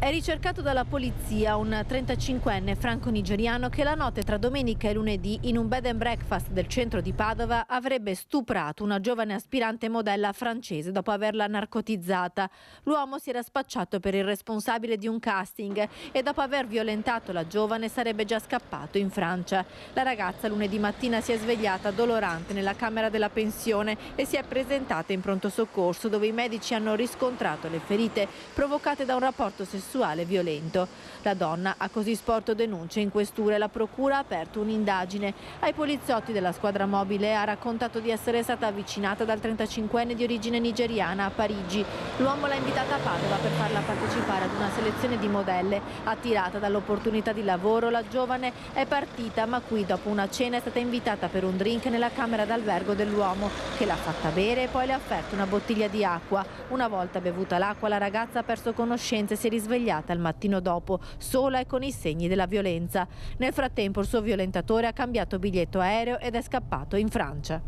È ricercato dalla polizia un 35enne franco-nigeriano che la notte tra domenica e lunedì in un bed and breakfast del centro di Padova avrebbe stuprato una giovane aspirante modella francese dopo averla narcotizzata. L'uomo si era spacciato per il responsabile di un casting e dopo aver violentato la giovane sarebbe già scappato in Francia. La ragazza lunedì mattina si è svegliata dolorante nella camera della pensione e si è presentata in pronto soccorso, dove i medici hanno riscontrato le ferite provocate da un rapporto sessuale violento. La donna ha così sporto denuncia in questura e la procura ha aperto un'indagine. Ai poliziotti della squadra mobile ha raccontato di essere stata avvicinata dal 35enne di origine nigeriana a Parigi. L'uomo l'ha invitata a Padova per farla partecipare ad una selezione di modelle. Attirata dall'opportunità di lavoro, la giovane è partita, ma qui dopo una cena è stata invitata per un drink nella camera d'albergo dell'uomo, che l'ha fatta bere e poi le ha offerto una bottiglia di acqua. Una volta bevuta l'acqua, la ragazza ha perso conoscenza e si è risvegliata al mattino dopo, sola e con i segni della violenza. Nel frattempo il suo violentatore ha cambiato biglietto aereo ed è scappato in Francia.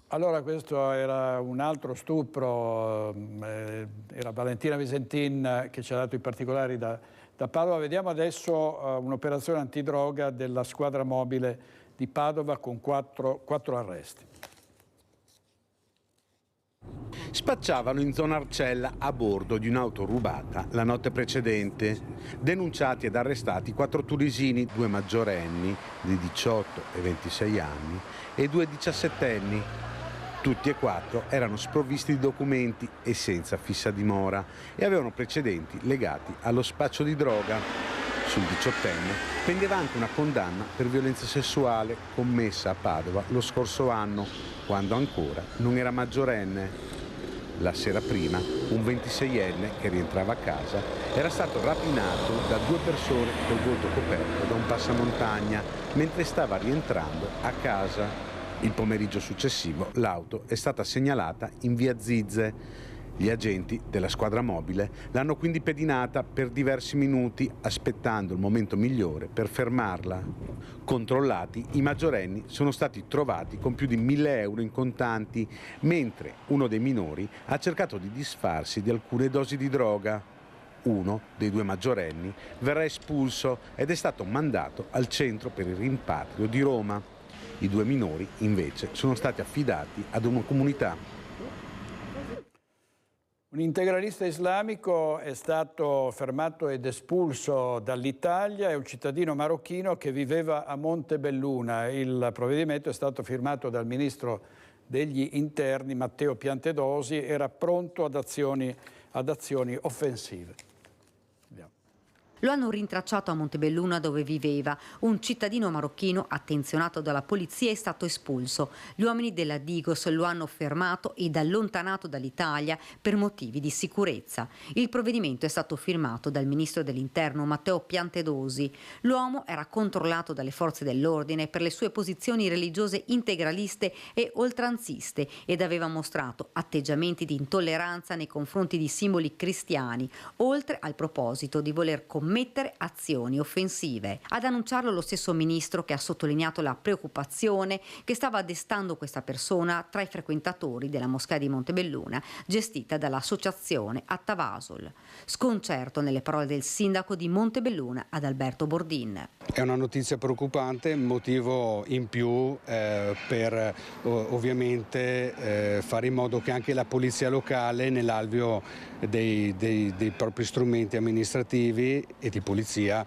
Allora questo era un altro stupro, era Valentina Visentin che ci ha dato i particolari da Padova. Vediamo adesso un'operazione antidroga della squadra mobile di Padova con quattro arresti. spacciavano in zona Arcella a bordo di un'auto rubata la notte precedente. Denunciati ed arrestati 4 tunisini, 2 maggiorenni di 18 e 26 anni e 2 diciassettenni. Tutti e 4 erano sprovvisti di documenti e senza fissa dimora e avevano precedenti legati allo spaccio di droga. Sul 18enne pendeva anche una condanna per violenza sessuale commessa a Padova lo scorso anno, quando ancora non era maggiorenne. La sera prima, un 26enne che rientrava a casa era stato rapinato da 2 persone col volto coperto da un passamontagna mentre stava rientrando a casa. Il pomeriggio successivo l'auto è stata segnalata in via Zizze. Gli agenti della squadra mobile l'hanno quindi pedinata per diversi minuti aspettando il momento migliore per fermarla. Controllati, i maggiorenni sono stati trovati con più di 1.000 euro in contanti, mentre uno dei minori ha cercato di disfarsi di alcune dosi di droga. Uno dei 2 maggiorenni verrà espulso ed è stato mandato al centro per il rimpatrio di Roma. I 2 minori, invece, sono stati affidati ad una comunità. Un integralista islamico è stato fermato ed espulso dall'Italia, è un cittadino marocchino che viveva a Montebelluna. Il provvedimento è stato firmato dal ministro degli interni Matteo Piantedosi, era pronto ad azioni offensive. Lo hanno rintracciato a Montebelluna dove viveva. Un cittadino marocchino attenzionato dalla polizia è stato espulso. Gli uomini della Digos lo hanno fermato ed allontanato dall'Italia per motivi di sicurezza. Il provvedimento è stato firmato dal ministro dell'interno Matteo Piantedosi. L'uomo era controllato dalle forze dell'ordine per le sue posizioni religiose integraliste e oltranziste ed aveva mostrato atteggiamenti di intolleranza nei confronti di simboli cristiani, oltre al proposito di voler commettere azioni offensive. Ad annunciarlo lo stesso ministro, che ha sottolineato la preoccupazione che stava destando questa persona tra i frequentatori della moschea di Montebelluna, gestita dall'associazione Attavasol. Sconcerto nelle parole del sindaco di Montebelluna, Adalberto Bordin. È una notizia preoccupante, motivo in più per ovviamente fare in modo che anche la polizia locale, nell'alveo dei propri strumenti amministrativi e di polizia,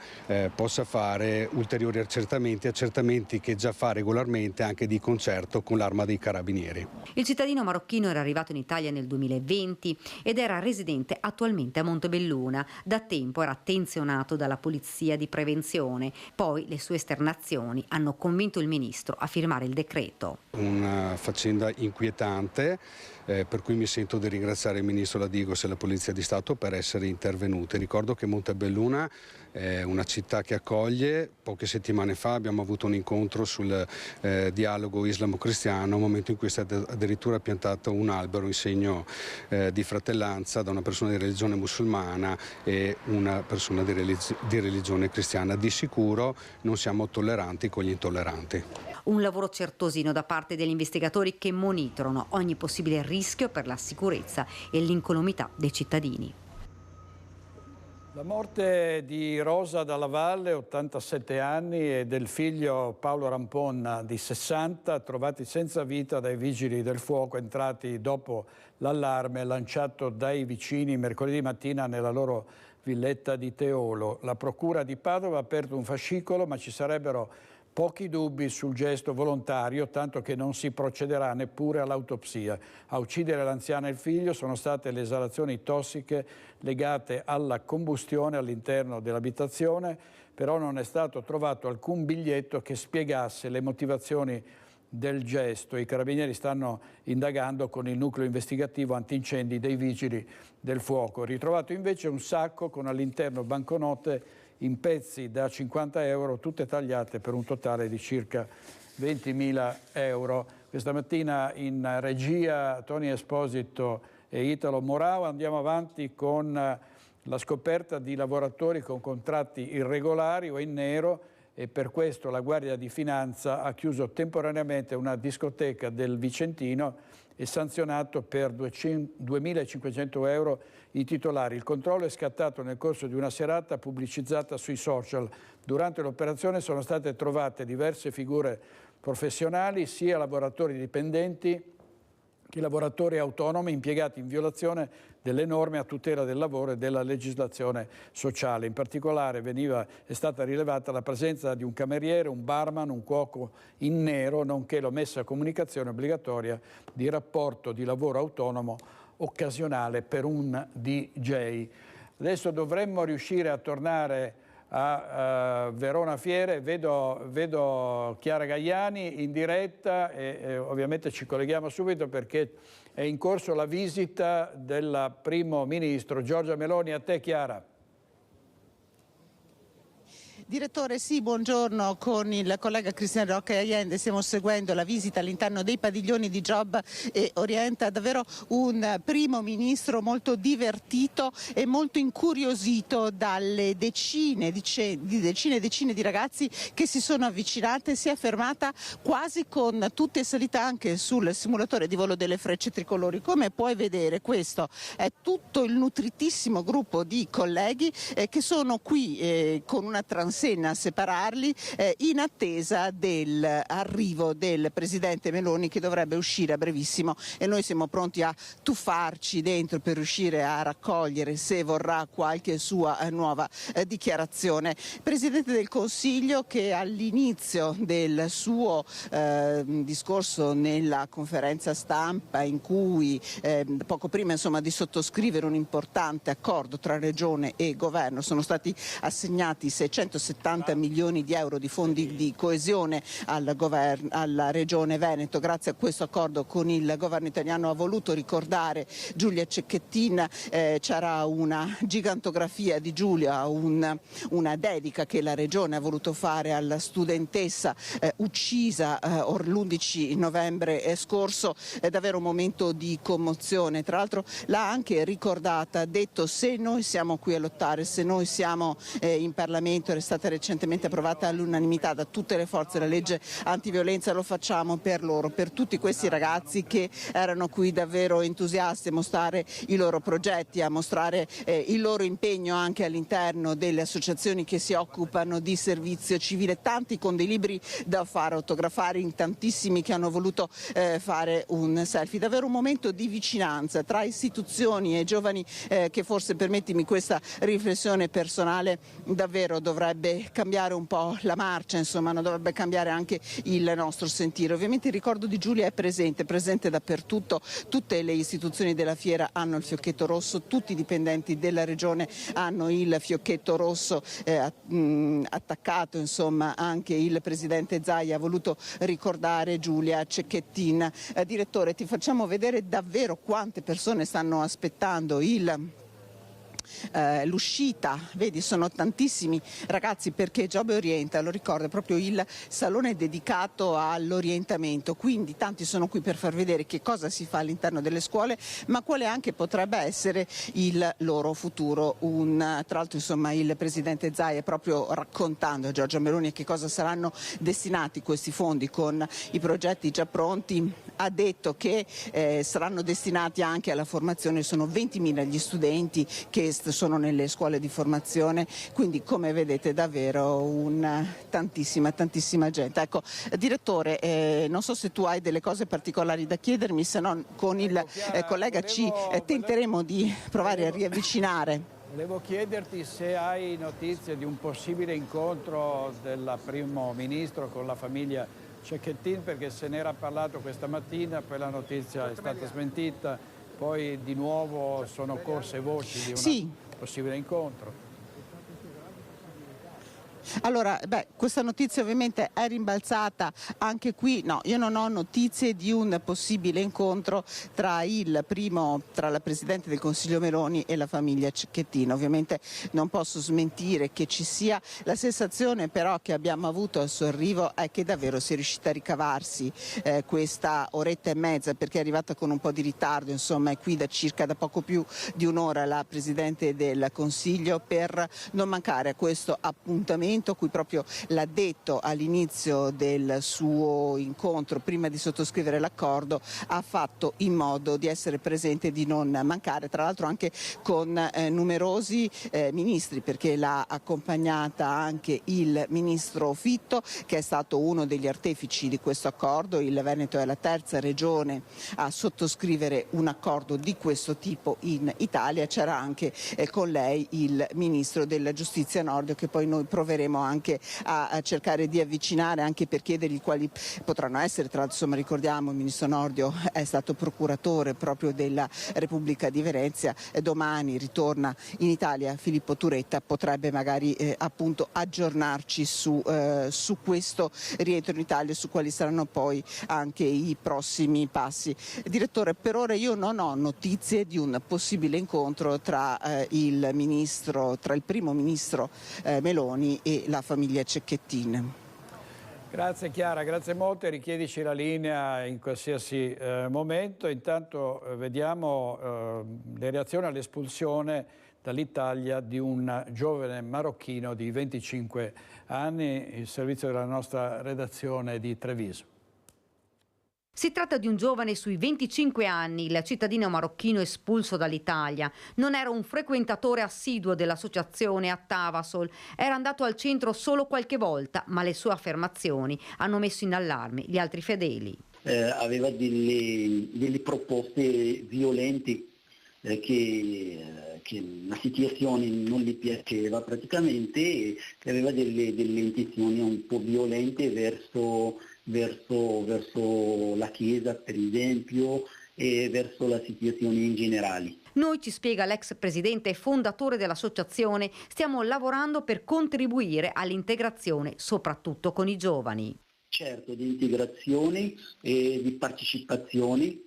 possa fare ulteriori accertamenti che già fa regolarmente anche di concerto con l'Arma dei Carabinieri. Il cittadino marocchino era arrivato in Italia nel 2020 ed era residente attualmente a Montebelluna. Da tempo era attenzionato dalla polizia di prevenzione, poi le sue esternazioni hanno convinto il ministro a firmare il decreto. Una faccenda inquietante, per cui mi sento di ringraziare il ministro Ladigos e la Polizia di Stato per essere intervenute. Ricordo che Montebelluna è una città che accoglie. Poche settimane fa abbiamo avuto un incontro sul dialogo islamo-cristiano, un momento in cui è stato addirittura piantato un albero in segno di fratellanza da una persona di religione musulmana e una persona di religione cristiana. Di sicuro non siamo tolleranti con gli intolleranti. Un lavoro certosino da parte degli investigatori che monitorano ogni possibile rischio per la sicurezza e l'incolumità dei cittadini. La morte di Rosa Dalla Valle, 87 anni, e del figlio Paolo Rampon, di 60, trovati senza vita dai vigili del fuoco entrati dopo l'allarme lanciato dai vicini mercoledì mattina nella loro villetta di Teolo. La procura di Padova ha aperto un fascicolo, ma ci sarebbero pochi dubbi sul gesto volontario, tanto che non si procederà neppure all'autopsia. A uccidere l'anziana e il figlio sono state le esalazioni tossiche legate alla combustione all'interno dell'abitazione, però non è stato trovato alcun biglietto che spiegasse le motivazioni del gesto. I carabinieri stanno indagando con il nucleo investigativo antincendi dei vigili del fuoco. Ritrovato invece un sacco con all'interno banconote in pezzi da 50 euro, tutte tagliate per un totale di circa 20.000 euro. Questa mattina in regia Tony Esposito e Italo Morao. Andiamo avanti con la scoperta di lavoratori con contratti irregolari o in nero, e per questo la Guardia di Finanza ha chiuso temporaneamente una discoteca del Vicentino e sanzionato per 2.500 euro i titolari. Il controllo è scattato nel corso di una serata pubblicizzata sui social. Durante l'operazione sono state trovate diverse figure professionali, sia lavoratori dipendenti che i lavoratori autonomi impiegati in violazione delle norme a tutela del lavoro e della legislazione sociale. In particolare è stata rilevata la presenza di un cameriere, un barman, un cuoco in nero, nonché l'omessa comunicazione obbligatoria di rapporto di lavoro autonomo occasionale per un DJ. Adesso dovremmo riuscire a tornare a Verona Fiere, vedo Chiara Gaiani in diretta e ovviamente ci colleghiamo subito perché è in corso la visita del primo ministro Giorgia Meloni. A te, Chiara. Direttore, sì, buongiorno. Con il collega Cristiano Rocca Allende stiamo seguendo la visita all'interno dei padiglioni di Job e Orienta. Davvero un primo ministro molto divertito e molto incuriosito dalle decine di ragazzi che si sono avvicinate. Si è fermata quasi con tutte salite anche sul simulatore di volo delle Frecce Tricolori. Come puoi vedere, questo è tutto il nutritissimo gruppo di colleghi che sono qui con una transenna a separarli in attesa dell'arrivo del Presidente Meloni, che dovrebbe uscire a brevissimo, e noi siamo pronti a tuffarci dentro per riuscire a raccogliere, se vorrà, qualche sua nuova dichiarazione. Presidente del Consiglio che all'inizio del suo discorso nella conferenza stampa, in cui poco prima di sottoscrivere un importante accordo tra Regione e Governo sono stati assegnati 670 milioni di euro di fondi di coesione alla Regione Veneto. Grazie a questo accordo con il governo italiano ha voluto ricordare Giulia Cecchettin. C'era una gigantografia di Giulia, una dedica che la Regione ha voluto fare alla studentessa uccisa l'11 novembre scorso. È davvero un momento di commozione. Tra l'altro l'ha anche ricordata, ha detto: se noi siamo qui a lottare, se noi siamo in Parlamento, è stata recentemente approvata all'unanimità da tutte le forze la legge antiviolenza, lo facciamo per loro, per tutti questi ragazzi che erano qui davvero entusiasti a mostrare i loro progetti, a mostrare il loro impegno anche all'interno delle associazioni che si occupano di servizio civile, tanti con dei libri da far autografare, in tantissimi che hanno voluto fare un selfie. Davvero un momento di vicinanza tra istituzioni e giovani che forse, permettimi questa riflessione personale, davvero dovrebbe cambiare un po' la marcia, insomma, non dovrebbe cambiare anche il nostro sentire. Ovviamente il ricordo di Giulia è presente dappertutto, tutte le istituzioni della fiera hanno il fiocchetto rosso, tutti i dipendenti della regione hanno il fiocchetto rosso attaccato, insomma, anche il presidente Zaia ha voluto ricordare Giulia Cecchettin. Direttore, ti facciamo vedere davvero quante persone stanno aspettando l'uscita. Vedi, sono tantissimi ragazzi, perché Job e Orienta, lo ricordo, è proprio il salone dedicato all'orientamento, quindi tanti sono qui per far vedere che cosa si fa all'interno delle scuole, ma quale anche potrebbe essere il loro futuro. Tra l'altro, insomma, il presidente Zaia, proprio raccontando a Giorgia Meloni a che cosa saranno destinati questi fondi con i progetti già pronti, ha detto che saranno destinati anche alla formazione. Sono 20.000 gli studenti che sono nelle scuole di formazione, quindi come vedete davvero tantissima gente. Ecco, direttore, non so se tu hai delle cose particolari da chiedermi, se no con il collega tenteremo di provare a riavvicinare. Volevo chiederti se hai notizie di un possibile incontro del primo ministro con la famiglia Cecchettin, perché se n'era parlato questa mattina, poi la notizia è stata smentita. Poi di nuovo sono corse voci di un possibile incontro. Allora, questa notizia ovviamente è rimbalzata anche qui. No, io non ho notizie di un possibile incontro tra la Presidente del Consiglio Meloni e la famiglia Cecchettin. Ovviamente non posso smentire che ci sia. La sensazione però che abbiamo avuto al suo arrivo è che davvero si è riuscita a ricavarsi questa oretta e mezza, perché è arrivata con un po' di ritardo, insomma, è qui da poco più di un'ora la Presidente del Consiglio, per non mancare a questo appuntamento momento a cui proprio l'ha detto all'inizio del suo incontro, prima di sottoscrivere l'accordo, ha fatto in modo di essere presente e di non mancare, tra l'altro anche con numerosi ministri, perché l'ha accompagnata anche il ministro Fitto, che è stato uno degli artefici di questo accordo. Il Veneto è la terza regione a sottoscrivere un accordo di questo tipo in Italia. C'era anche con lei il ministro della giustizia Nordio, che poi noi proveremo anche a cercare di avvicinare, anche per chiedergli quali potranno essere. Tra l'altro, insomma, ricordiamo, il ministro Nordio è stato procuratore proprio della Repubblica di Venezia. Domani ritorna in Italia Filippo Turetta, potrebbe magari appunto aggiornarci su questo rientro in Italia e su quali saranno poi anche i prossimi passi. Direttore, per ora io non ho notizie di un possibile incontro tra il primo ministro Meloni e la famiglia Cecchettin. Grazie Chiara, grazie molte, richiedici la linea in qualsiasi momento. Intanto vediamo le reazioni all'espulsione dall'Italia di un giovane marocchino di 25 anni, il servizio della nostra redazione di Treviso. Si tratta di un giovane sui 25 anni, il cittadino marocchino espulso dall'Italia. Non era un frequentatore assiduo dell'associazione a Tavasol, era andato al centro solo qualche volta, ma le sue affermazioni hanno messo in allarme gli altri fedeli. Aveva delle proposte violente che la situazione non gli piaceva praticamente, e aveva delle intenzioni un po' violente verso la Chiesa, per esempio, e verso la situazione in generale. Noi, ci spiega l'ex presidente e fondatore dell'associazione, stiamo lavorando per contribuire all'integrazione, soprattutto con i giovani. Certo, di integrazione e di partecipazione,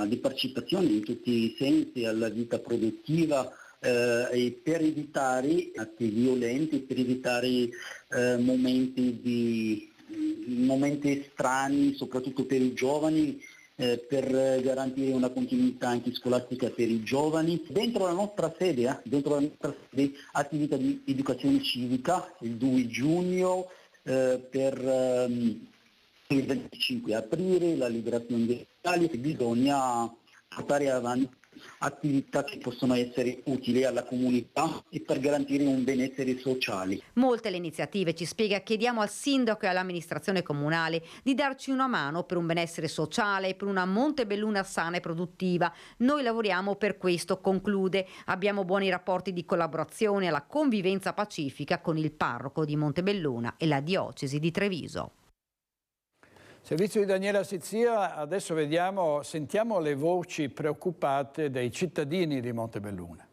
di partecipazione in tutti i sensi alla vita produttiva, e per evitare atti violenti, per evitare momenti strani, soprattutto per i giovani, per garantire una continuità anche scolastica per i giovani. Dentro la nostra sede, attività di educazione civica, il 2 giugno, per il 25 aprile, la liberazione dell'Italia. Bisogna portare avanti attività che possono essere utili alla comunità e per garantire un benessere sociale. Molte le iniziative, ci spiega, chiediamo al sindaco e all'amministrazione comunale di darci una mano per un benessere sociale e per una Montebelluna sana e produttiva. Noi lavoriamo per questo, conclude. Abbiamo buoni rapporti di collaborazione alla convivenza pacifica con il parroco di Montebelluna e la diocesi di Treviso. Servizio di Daniela Sizia, adesso sentiamo le voci preoccupate dei cittadini di Montebelluna.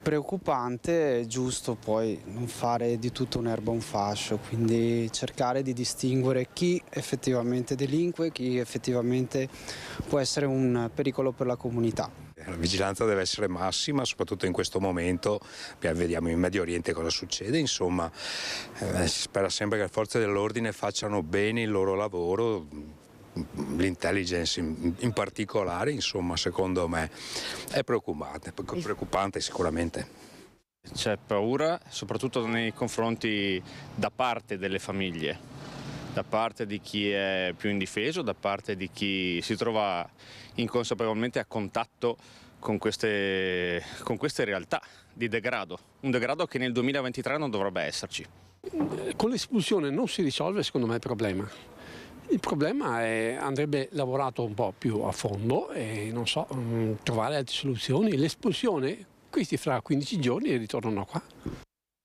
Preoccupante, è giusto poi non fare di tutto un'erba un fascio, quindi cercare di distinguere chi effettivamente delinque, chi effettivamente può essere un pericolo per la comunità. La vigilanza deve essere massima, soprattutto in questo momento. Vediamo in Medio Oriente cosa succede, insomma, si spera sempre che le forze dell'ordine facciano bene il loro lavoro, l'intelligence in particolare, insomma, secondo me è preoccupante sicuramente. C'è paura, soprattutto nei confronti da parte delle famiglie, da parte di chi è più indifeso, da parte di chi si trova inconsapevolmente a contatto con queste realtà di degrado, un degrado che nel 2023 non dovrebbe esserci. Con l'espulsione non si risolve, secondo me, il problema. Il problema andrebbe lavorato un po' più a fondo e trovare altre soluzioni. L'espulsione, questi fra 15 giorni ritornano qua.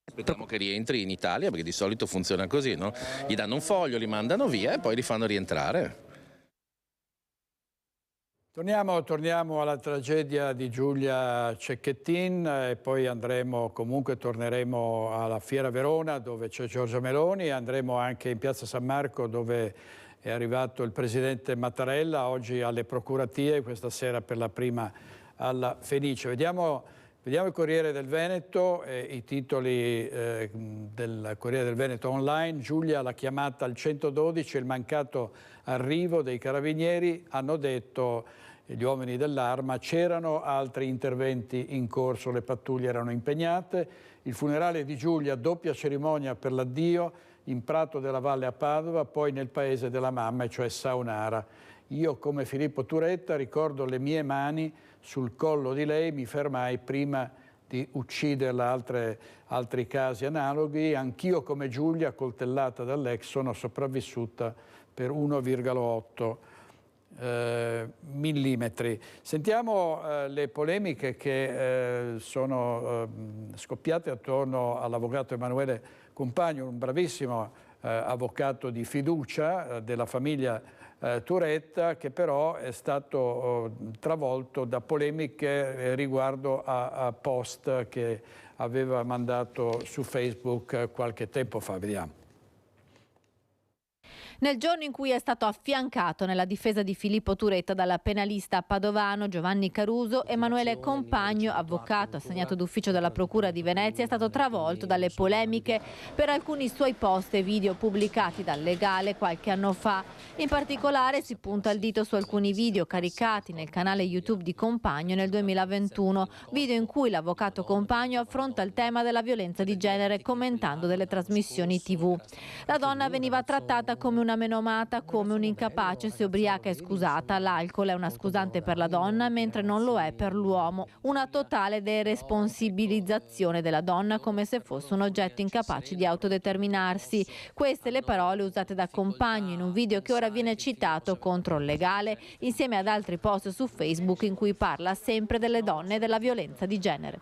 Aspettiamo che rientri in Italia, perché di solito funziona così, no? Gli danno un foglio, li mandano via e poi li fanno rientrare. Torniamo alla tragedia di Giulia Cecchettin e poi torneremo alla Fiera Verona, dove c'è Giorgia Meloni, andremo anche in Piazza San Marco, dove è arrivato il presidente Mattarella, oggi alle procuratie, questa sera per la prima alla Fenice. Vediamo il Corriere del Veneto, i titoli del Corriere del Veneto online. Giulia, la chiamata al 112, il mancato arrivo dei carabinieri, hanno detto gli uomini dell'Arma. C'erano altri interventi in corso, le pattuglie erano impegnate. Il funerale di Giulia, doppia cerimonia per l'addio in Prato della Valle a Padova, poi nel paese della mamma, cioè Saunara. Io, come Filippo Turetta, ricordo le mie mani sul collo di lei, mi fermai prima di ucciderla. Altri casi analoghi. Anch'io, come Giulia, coltellata dall'ex, sono sopravvissuta per 1,8 millimetri. Sentiamo le polemiche che sono scoppiate attorno all'avvocato Emanuele Compagno, un bravissimo avvocato di fiducia della famiglia Turetta, che però è stato travolto da polemiche riguardo a post che aveva mandato su Facebook qualche tempo fa. Vediamo. Nel giorno in cui è stato affiancato nella difesa di Filippo Turetta dalla penalista padovano Giovanni Caruso, Emanuele Compagno, avvocato assegnato d'ufficio dalla Procura di Venezia, è stato travolto dalle polemiche per alcuni suoi post e video pubblicati dal legale qualche anno fa. In particolare si punta il dito su alcuni video caricati nel canale YouTube di Compagno nel 2021, video in cui l'avvocato Compagno affronta il tema della violenza di genere commentando delle trasmissioni TV. La donna veniva trattata come una menomata, come un'incapace se ubriaca e scusata. L'alcol è una scusante per la donna mentre non lo è per l'uomo. Una totale deresponsabilizzazione della donna come se fosse un oggetto incapace di autodeterminarsi. Queste le parole usate da Compagno in un video che ora viene citato contro il legale, insieme ad altri post su Facebook in cui parla sempre delle donne e della violenza di genere.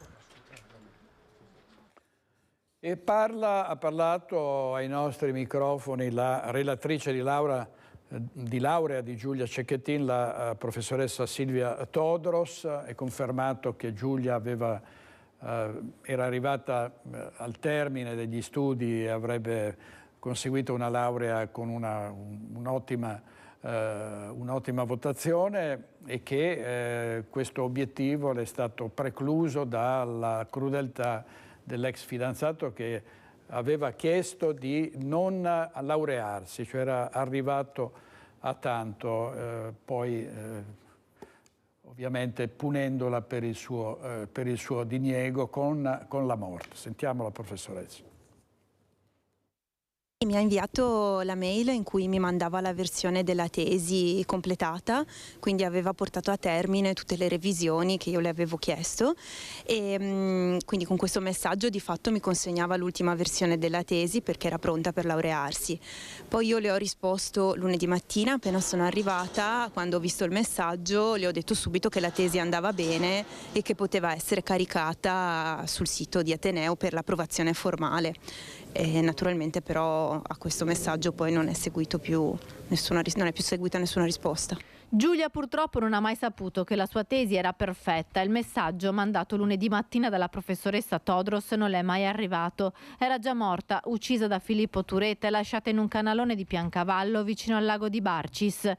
E ha parlato ai nostri microfoni la relatrice di laurea di Giulia Cecchettin, la professoressa Silvia Todros. È confermato che Giulia era arrivata al termine degli studi e avrebbe conseguito una laurea con un'ottima votazione, e che questo obiettivo le è stato precluso dalla crudeltà dell'ex fidanzato, che aveva chiesto di non laurearsi, cioè era arrivato a tanto, poi ovviamente punendola per il suo diniego con la morte. Sentiamo la professoressa. Mi ha inviato la mail in cui mi mandava la versione della tesi completata, quindi aveva portato a termine tutte le revisioni che io le avevo chiesto, e quindi con questo messaggio di fatto mi consegnava l'ultima versione della tesi perché era pronta per laurearsi. Poi io le ho risposto lunedì mattina appena sono arrivata. Quando ho visto il messaggio le ho detto subito che la tesi andava bene e che poteva essere caricata sul sito di Ateneo per l'approvazione formale. E naturalmente però a questo messaggio poi non è seguita più nessuna risposta. Giulia purtroppo non ha mai saputo che la sua tesi era perfetta. Il messaggio mandato lunedì mattina dalla professoressa Todros non le è mai arrivato. Era già morta, uccisa da Filippo Turetta e lasciata in un canalone di Piancavallo vicino al lago di Barcis.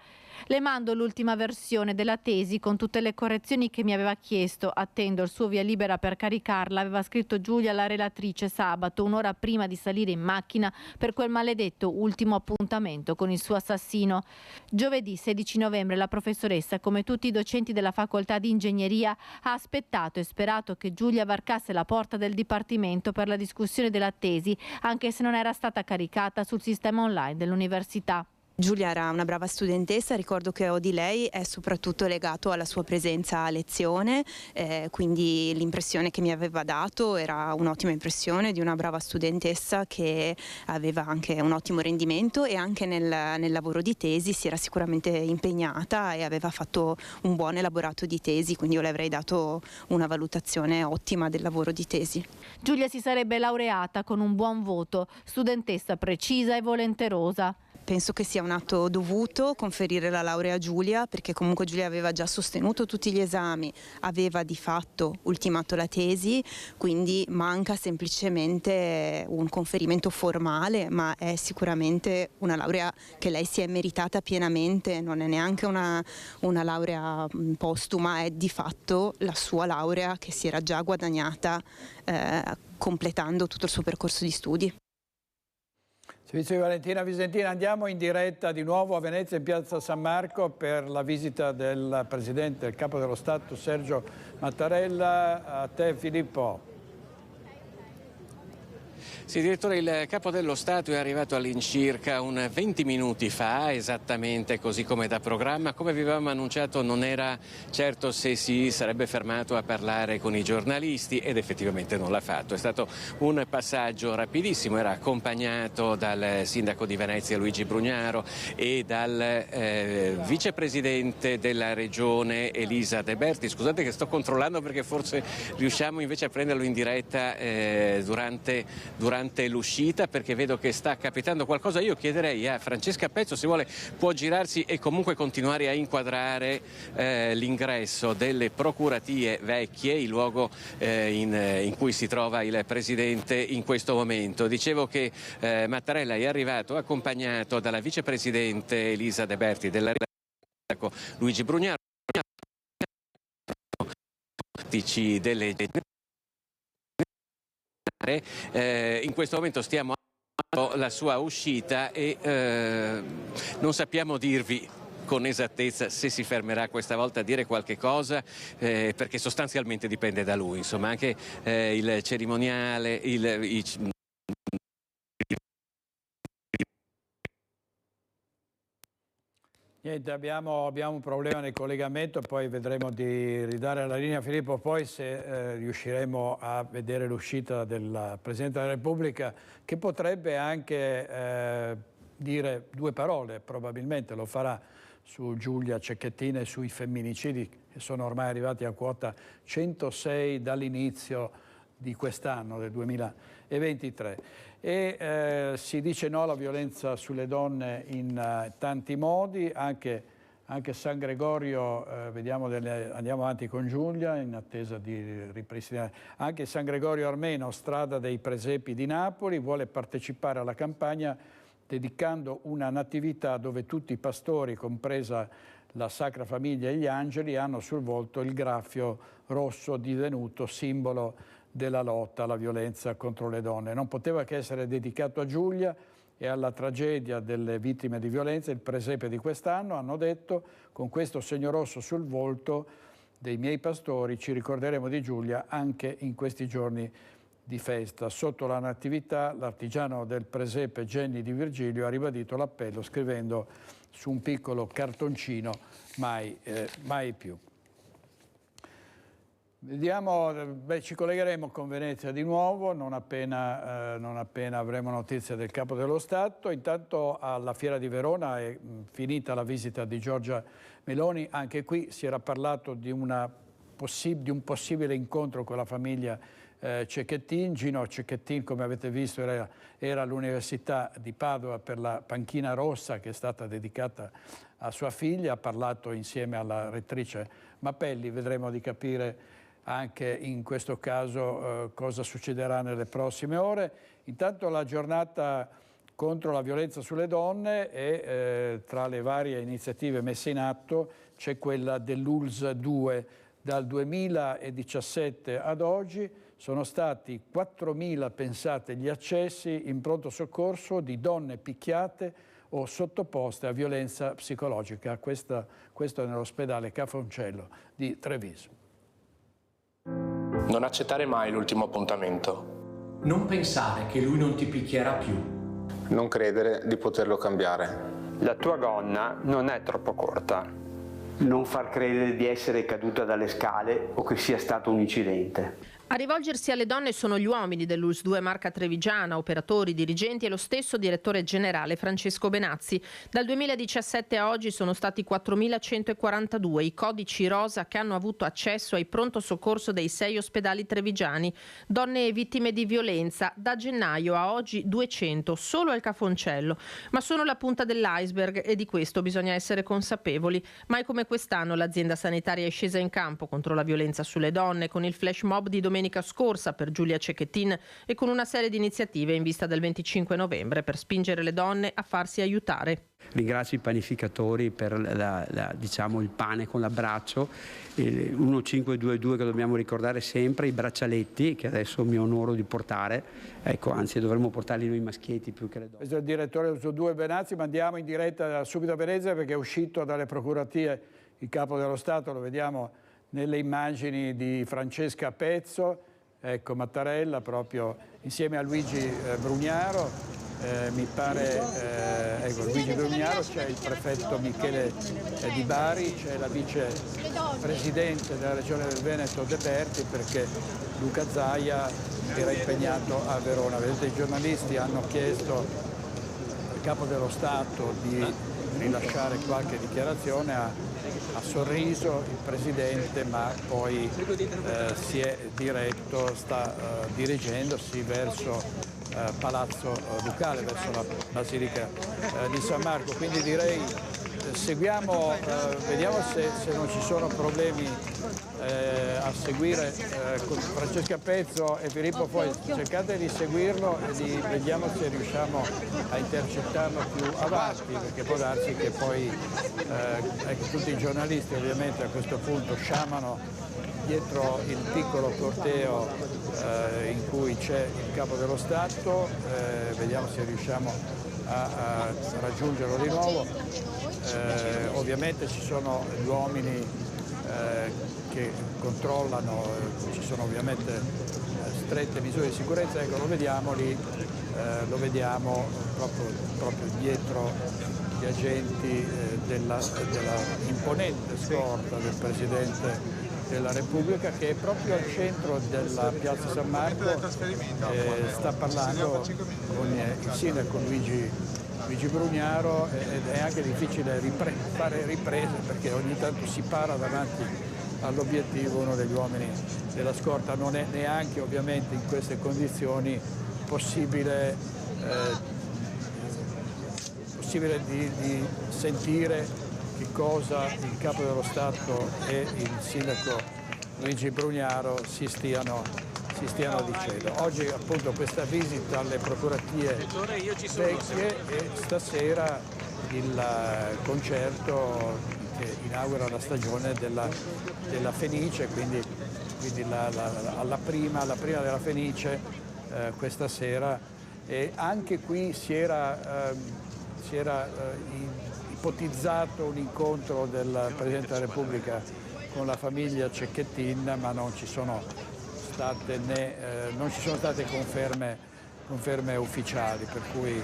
Le mando l'ultima versione della tesi con tutte le correzioni che mi aveva chiesto. Attendo il suo via libera per caricarla, aveva scritto Giulia, la relatrice, sabato, un'ora prima di salire in macchina per quel maledetto ultimo appuntamento con il suo assassino. Giovedì 16 novembre la professoressa, come tutti i docenti della facoltà di ingegneria, ha aspettato e sperato che Giulia varcasse la porta del dipartimento per la discussione della tesi, anche se non era stata caricata sul sistema online dell'università. Giulia era una brava studentessa, ricordo che ho di lei è soprattutto legato alla sua presenza a lezione, quindi l'impressione che mi aveva dato era un'ottima impressione di una brava studentessa che aveva anche un ottimo rendimento, e anche nel lavoro di tesi si era sicuramente impegnata e aveva fatto un buon elaborato di tesi, quindi io le avrei dato una valutazione ottima del lavoro di tesi. Giulia si sarebbe laureata con un buon voto, studentessa precisa e volenterosa. Penso che sia un atto dovuto conferire la laurea a Giulia, perché comunque Giulia aveva già sostenuto tutti gli esami, aveva di fatto ultimato la tesi, quindi manca semplicemente un conferimento formale, ma è sicuramente una laurea che lei si è meritata pienamente, non è neanche una laurea postuma, è di fatto la sua laurea che si era già guadagnata completando tutto il suo percorso di studi. Servizio di Valentina Visentina, andiamo in diretta di nuovo a Venezia in piazza San Marco per la visita del Presidente, del Capo dello Stato Sergio Mattarella. A te Filippo. Sì, direttore, il Capo dello Stato è arrivato all'incirca 20 minuti fa, esattamente così come da programma. Come vi avevamo annunciato, non era certo se si sarebbe fermato a parlare con i giornalisti ed effettivamente non l'ha fatto. È stato un passaggio rapidissimo, era accompagnato dal sindaco di Venezia Luigi Brugnaro e dal vicepresidente della regione Elisa De Berti. Scusate che sto controllando perché forse riusciamo invece a prenderlo in diretta durante l'uscita, perché vedo che sta capitando qualcosa. Io chiederei a Francesca Pezzo, se vuole può girarsi e comunque continuare a inquadrare l'ingresso delle Procuratie Vecchie, il luogo in cui si trova il Presidente in questo momento. Dicevo che Mattarella è arrivato accompagnato dalla vicepresidente Elisa De Berti, della Luigi Brugnaro, delle in questo momento stiamo aspettando la sua uscita e non sappiamo dirvi con esattezza se si fermerà questa volta a dire qualche cosa, perché sostanzialmente dipende da lui. Insomma, anche il cerimoniale, Niente, abbiamo un problema nel collegamento, poi vedremo di ridare la linea a Filippo, poi se riusciremo a vedere l'uscita del Presidente della Repubblica, che potrebbe anche dire due parole, probabilmente lo farà, su Giulia Cecchettin e sui femminicidi, che sono ormai arrivati a quota 106 dall'inizio di quest'anno, del 2023. E si dice no alla violenza sulle donne in tanti modi, anche San Gregorio, andiamo avanti con Giulia in attesa di ripristinare, anche San Gregorio Armeno, strada dei Presepi di Napoli, vuole partecipare alla campagna dedicando una natività dove tutti i pastori, compresa la Sacra Famiglia e gli angeli, hanno sul volto il graffio rosso divenuto simbolo della lotta alla violenza contro le donne. Non poteva che essere dedicato a Giulia e alla tragedia delle vittime di violenza. Il presepe di quest'anno, hanno detto, con questo segno rosso sul volto dei miei pastori ci ricorderemo di Giulia anche in questi giorni di festa. Sotto la natività, l'artigiano del presepe Genni Di Virgilio ha ribadito l'appello scrivendo su un piccolo cartoncino mai più. Vediamo, ci collegheremo con Venezia di nuovo non appena avremo notizia del Capo dello Stato. Intanto alla Fiera di Verona è finita la visita di Giorgia Meloni, anche qui si era parlato di un possibile incontro con la famiglia Cecchettin. Gino Cecchettin, come avete visto, era all'Università di Padova per la panchina rossa che è stata dedicata a sua figlia, ha parlato insieme alla rettrice Mappelli, vedremo di capire anche in questo caso cosa succederà nelle prossime ore. Intanto la giornata contro la violenza sulle donne e tra le varie iniziative messe in atto c'è quella dell'ULSS 2. Dal 2017 ad oggi sono stati 4.000, pensate, gli accessi in pronto soccorso di donne picchiate o sottoposte a violenza psicologica. Questo è nell'ospedale Cafoncello di Treviso. Non accettare mai l'ultimo appuntamento. Non pensare che lui non ti picchierà più. Non credere di poterlo cambiare. La tua gonna non è troppo corta. Non far credere di essere caduta dalle scale o che sia stato un incidente. A rivolgersi alle donne sono gli uomini dell'ULSS 2 Marca Trevigiana, operatori, dirigenti e lo stesso direttore generale Francesco Benazzi. Dal 2017 a oggi sono stati 4.142 i codici rosa che hanno avuto accesso ai pronto soccorso dei 6 ospedali trevigiani. Donne vittime di violenza, da gennaio a oggi 200, solo al Cafoncello. Ma sono la punta dell'iceberg e di questo bisogna essere consapevoli. Mai come quest'anno l'azienda sanitaria è scesa in campo contro la violenza sulle donne con il flash mob di domenica domenica scorsa per Giulia Cecchettin e con una serie di iniziative in vista del 25 novembre per spingere le donne a farsi aiutare. Ringrazio i panificatori per diciamo il pane con l'abbraccio, 1522 che dobbiamo ricordare sempre, i braccialetti che adesso mi onoro di portare, ecco, anzi dovremmo portarli noi maschietti più che le donne. Questo è il direttore su 2 Benazzi, ma andiamo in diretta subito a Venezia perché è uscito dalle procuratie il Capo dello Stato, lo vediamo nelle immagini di Francesca Pezzo, ecco Mattarella proprio insieme a Luigi Brugnaro. Mi pare, ecco, Luigi Brugnaro, c'è il prefetto Michele Di Bari, c'è la vicepresidente della Regione del Veneto De Berti perché Luca Zaia era impegnato a Verona. Vedete, i giornalisti hanno chiesto al Capo dello Stato di rilasciare qualche dichiarazione, ha sorriso il Presidente ma poi si è diretto, sta dirigendosi verso Palazzo Ducale, verso la Basilica di San Marco, quindi direi seguiamo, vediamo se non ci sono problemi a seguire con Francesca Pezzo e Filippo Fogli, cercate di seguirlo e vediamo se riusciamo a intercettarlo più avanti, perché può darsi che poi ecco, tutti i giornalisti ovviamente a questo punto sciamano dietro il piccolo corteo in cui c'è il Capo dello Stato, vediamo se riusciamo a raggiungerlo di nuovo. Ovviamente ci sono gli uomini che controllano, ci sono ovviamente strette misure di sicurezza, ecco lo vediamo lì, lo vediamo proprio dietro gli agenti della imponente scorta del Presidente della Repubblica che è proprio al centro della piazza San Marco, sta parlando con il sindaco Luigi Brugnaro ed è anche difficile fare riprese perché ogni tanto si para davanti all'obiettivo uno degli uomini della scorta, non è neanche ovviamente in queste condizioni possibile di sentire che cosa il Capo dello Stato e il sindaco Luigi Brugnaro si stiano dicendo. Oggi appunto questa visita alle procuratie vecchie e stasera il concerto che inaugura la stagione della Fenice, quindi alla prima della Fenice questa sera, e anche qui si era ipotizzato un incontro del Presidente della Repubblica con la famiglia Cecchettin, ma non ci sono state conferme ufficiali, per cui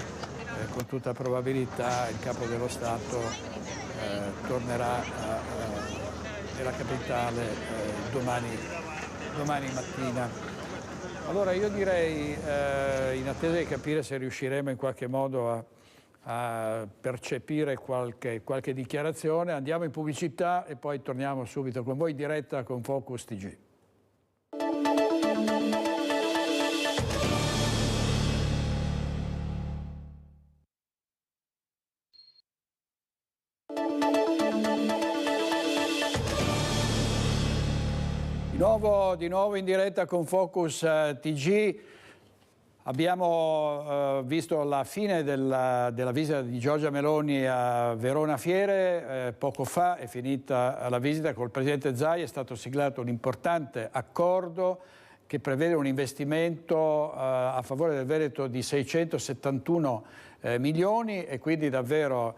con tutta probabilità il Capo dello Stato tornerà nella capitale domani mattina. Allora io direi, in attesa di capire se riusciremo in qualche modo a percepire qualche dichiarazione, andiamo in pubblicità e poi torniamo subito con voi in diretta con Focus TG. Di nuovo in diretta con Focus TG. Abbiamo visto la fine della visita di Giorgia Meloni a Verona Fiere, poco fa è finita la visita col Presidente Zaia, è stato siglato un importante accordo che prevede un investimento a favore del Veneto di 671 milioni e quindi davvero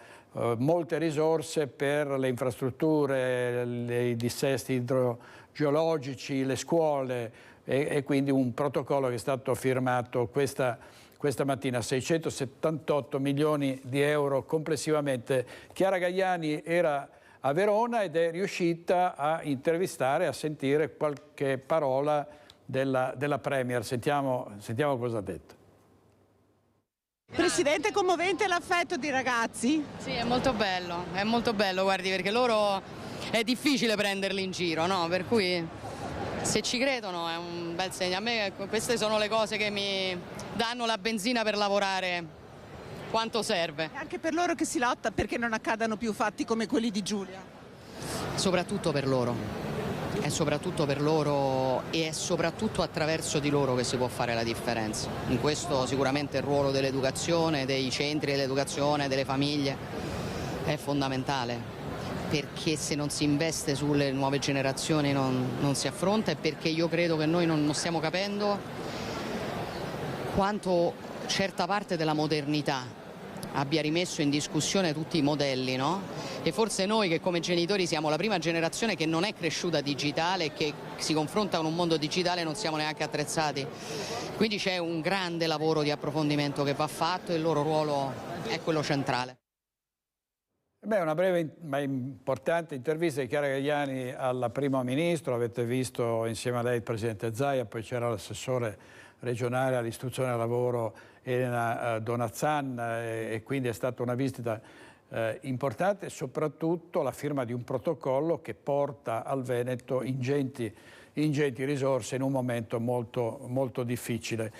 molte risorse per le infrastrutture, i dissesti idrogeologici, le scuole, e quindi un protocollo che è stato firmato questa mattina, 678 milioni di euro complessivamente. Chiara Gaiani era a Verona ed è riuscita a intervistare, a sentire qualche parola della Premier. Sentiamo cosa ha detto. Presidente, è commovente l'affetto dei ragazzi? Sì, è molto bello, guardi, perché loro è difficile prenderli in giro, no? Per cui se ci credono è un bel segno. A me queste sono le cose che mi danno la benzina per lavorare quanto serve. E anche per loro che si lotta perché non accadano più fatti come quelli di Giulia? Soprattutto per loro. è soprattutto per loro e è soprattutto attraverso di loro che si può fare la differenza. In questo sicuramente il ruolo dell'educazione, dei centri dell'educazione, delle famiglie è fondamentale, perché se non si investe sulle nuove generazioni non si affronta, e perché io credo che noi non stiamo capendo quanto certa parte della modernità abbia rimesso in discussione tutti i modelli, no? E forse noi che come genitori siamo la prima generazione che non è cresciuta digitale e che si confronta con un mondo digitale non siamo neanche attrezzati. Quindi c'è un grande lavoro di approfondimento che va fatto e il loro ruolo è quello centrale. Beh, una breve ma importante intervista di Chiara Gagliani alla Primo Ministro. Avete visto insieme a lei il Presidente Zaia, poi c'era l'assessore regionale all'istruzione e al lavoro Elena Donazzan, e quindi è stata una visita importante, e soprattutto la firma di un protocollo che porta al Veneto ingenti risorse in un momento molto, molto difficile.